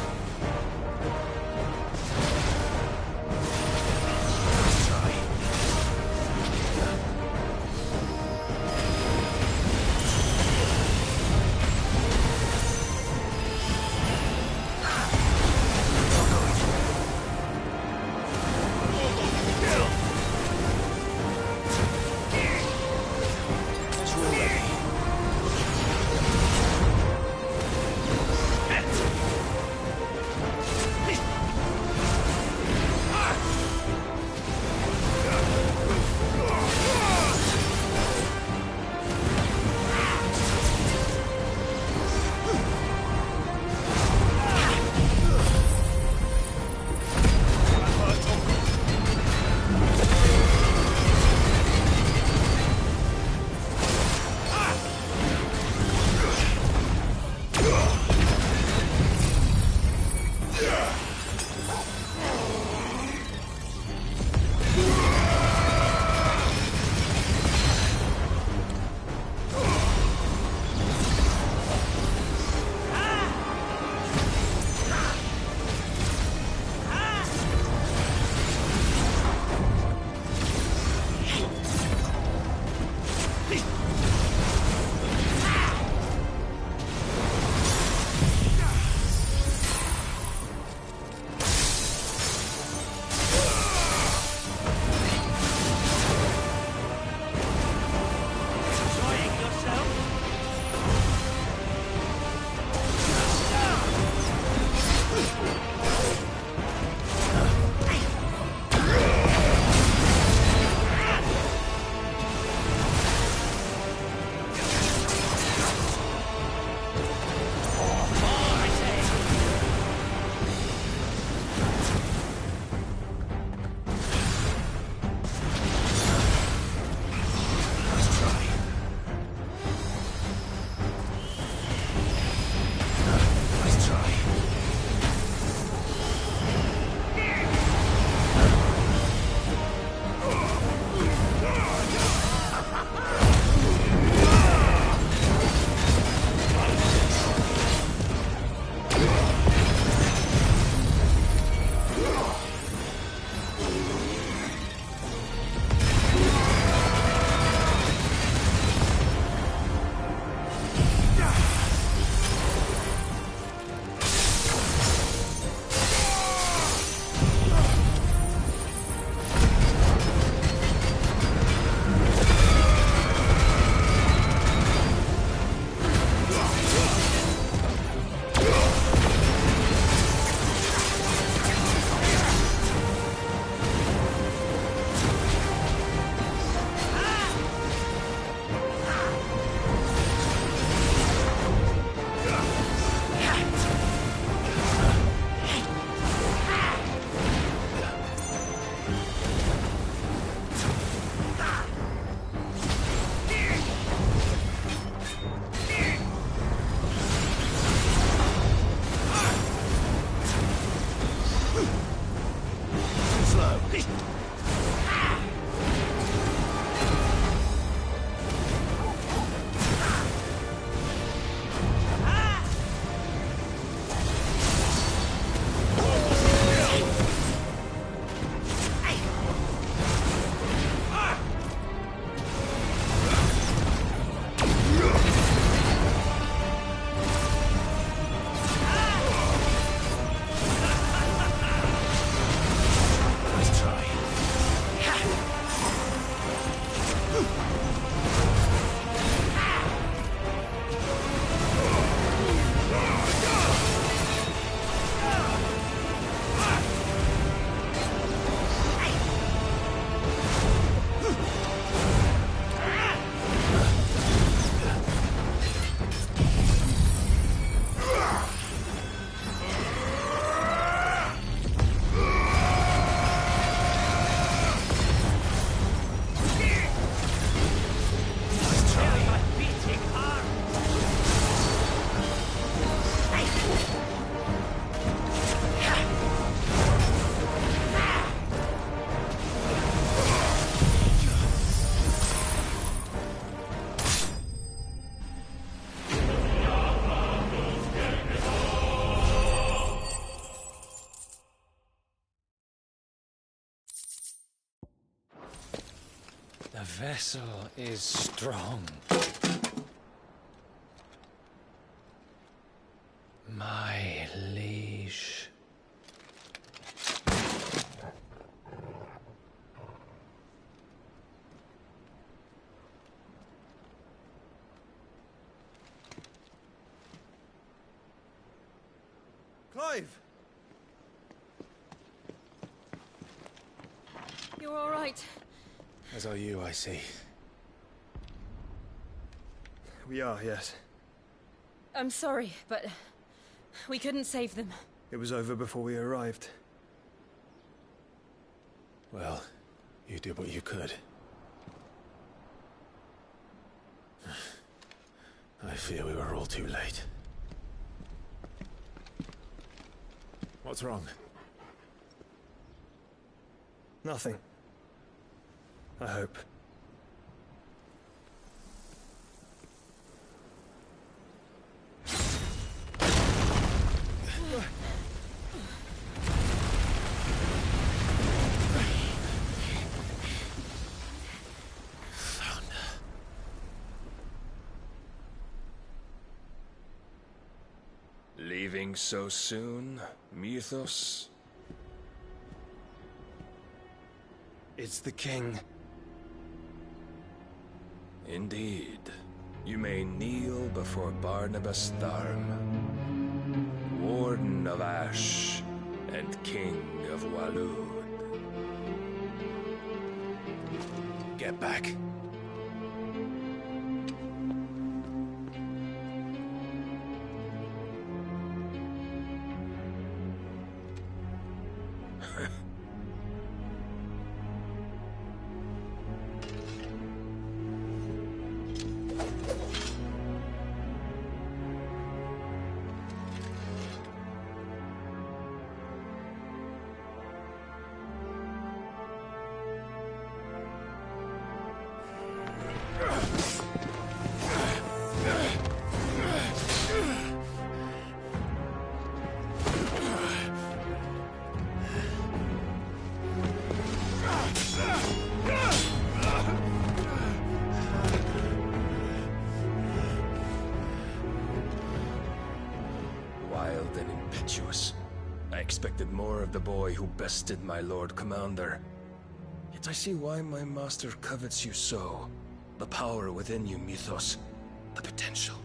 Let's try. The vessel is strong. My liege. Clive! You're all right. As are you, I see. We are, yes. I'm sorry, but we couldn't save them. It was over before we arrived. Well, you did what you could. I fear we were all too late. What's wrong? Nothing. I hope. Leaving so soon, Mythos? It's the king. Indeed. You may kneel before Barnabas Tharm, Warden of Ash and King of Waloed. Get back. Wild and impetuous. I expected more of the boy who bested my Lord Commander. Yet I see why my master covets you so. The power within you, Mythos. The potential.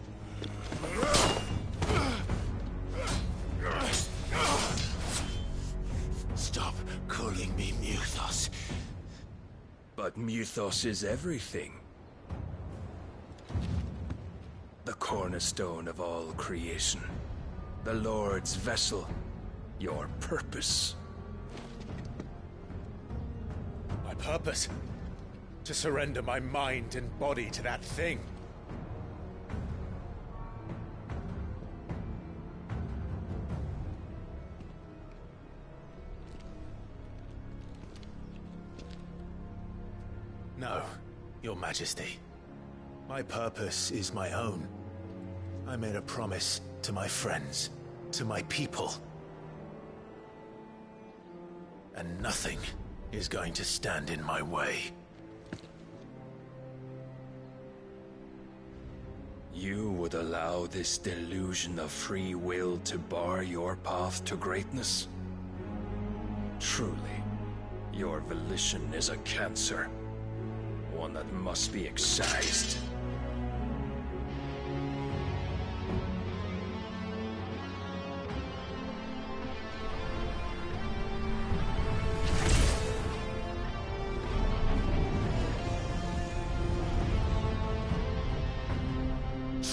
Stop calling me Mythos. But Mythos is everything. The cornerstone of all creation. The Lord's vessel. Your purpose. My purpose? To surrender my mind and body to that thing. No, Your Majesty. My purpose is my own. I made a promise to my friends, to my people. And nothing is going to stand in my way. You would allow this delusion of free will to bar your path to greatness? Truly, your volition is a cancer. One that must be excised.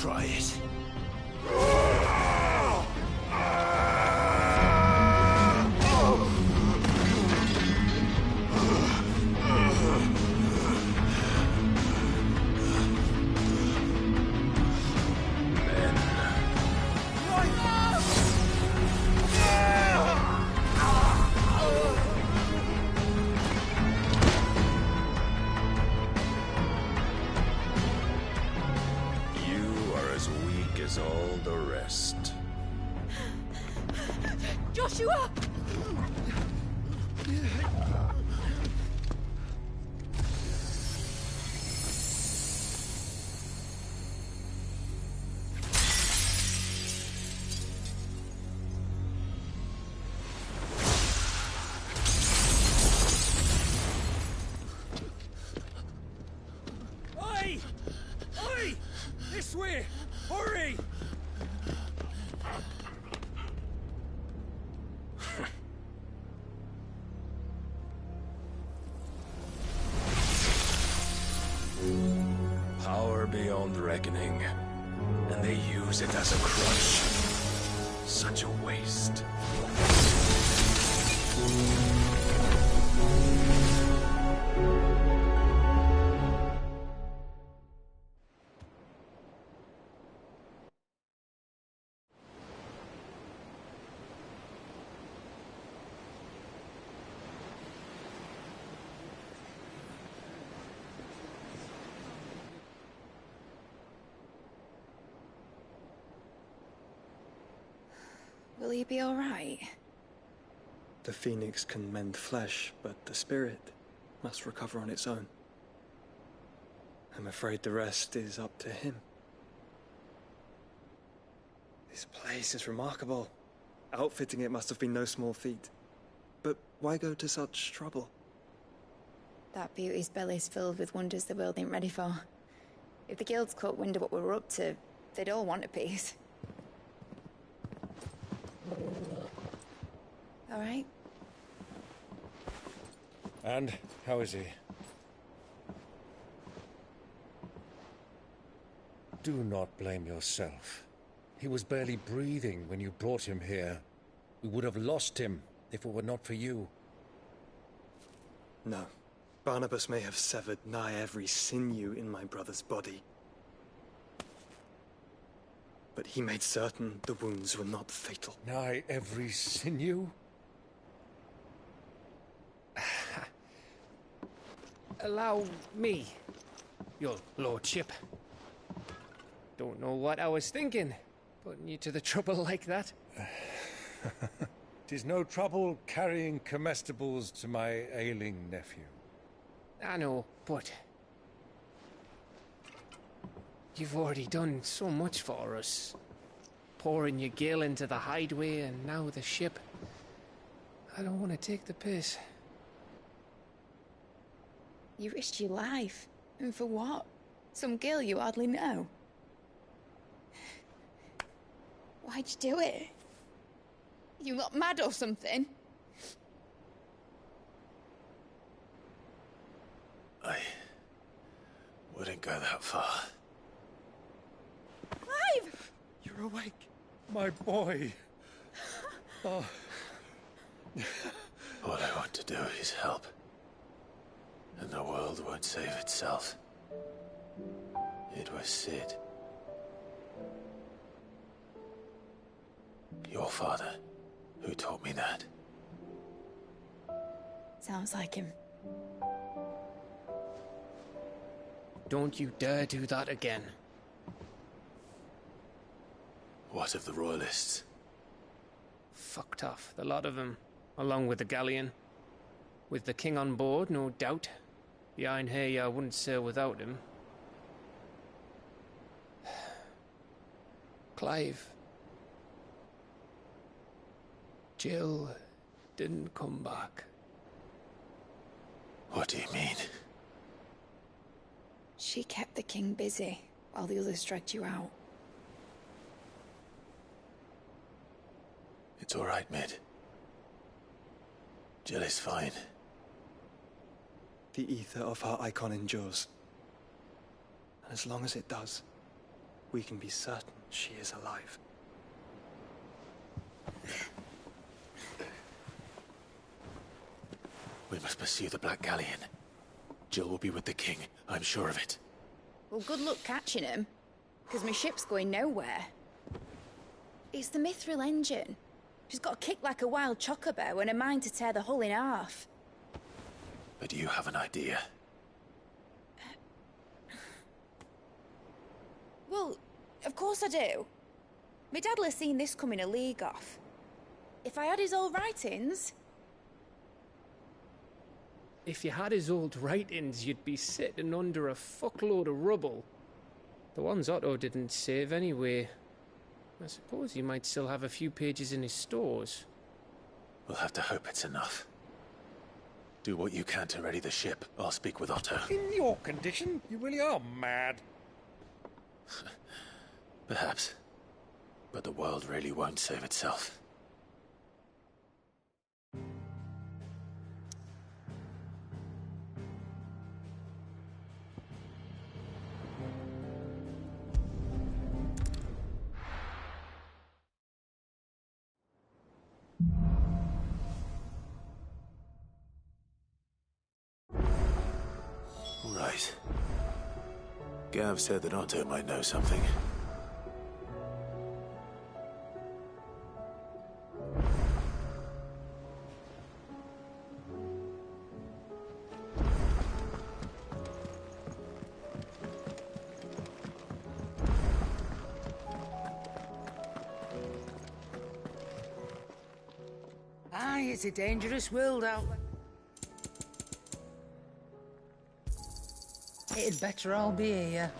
Try it. As all the rest. Joshua! use it as a crutch. Such a waste. Will you be all right? The phoenix can mend flesh, but the spirit must recover on its own. I'm afraid the rest is up to him. This place is remarkable. Outfitting it must have been no small feat. But why go to such trouble? That beauty's belly's filled with wonders the world ain't ready for. If the guilds caught wind of what we were up to, they'd all want a piece. All right? And how is he? Do not blame yourself. He was barely breathing when you brought him here. We would have lost him if it were not for you. No. Barnabas may have severed nigh every sinew in my brother's body. But he made certain the wounds were not fatal. Nigh every sinew? Allow me, your lordship. Don't know what I was thinking, putting you to the trouble like that. 'Tis no trouble carrying comestibles to my ailing nephew. I know, but you've already done so much for us. Pouring your gil into the hideaway and now the ship. I don't want to take the piss. You risked your life. And for what? Some girl you hardly know. Why'd you do it? You not mad or something? I wouldn't go that far. Clive! You're awake. My boy. Oh. All I want to do is help. And the world won't save itself. It was Sid. Your father, who taught me that. Sounds like him. Don't you dare do that again. What of the Royalists? Fucked off, the lot of them, along with the galleon. With the king on board, no doubt. Behind here, I wouldn't sail without him. Clive. Jill didn't come back. What do you mean? She kept the king busy while the others dragged you out. It's all right, Mid. Jill is fine. The ether of her icon endures. And as long as it does, we can be certain she is alive. We must pursue the Black Galleon. Jill will be with the king, I'm sure of it. Well, good luck catching him, because my ship's going nowhere. It's the Mithril engine. She's got a kick like a wild chocobo and a mind to tear the hull in half. But do you have an idea? Well, of course I do. My dad'll have seen this coming a league off. If I had his old writings... If you had his old writings, you'd be sitting under a fuckload of rubble. The ones Otto didn't save anyway. I suppose he might still have a few pages in his stores. We'll have to hope it's enough. Do what you can to ready the ship. I'll speak with Otto. In your condition, you really are mad. Perhaps. But the world really won't save itself. Gav said that Otto might know something. Aye, it's a dangerous world out there. It'd better all be here.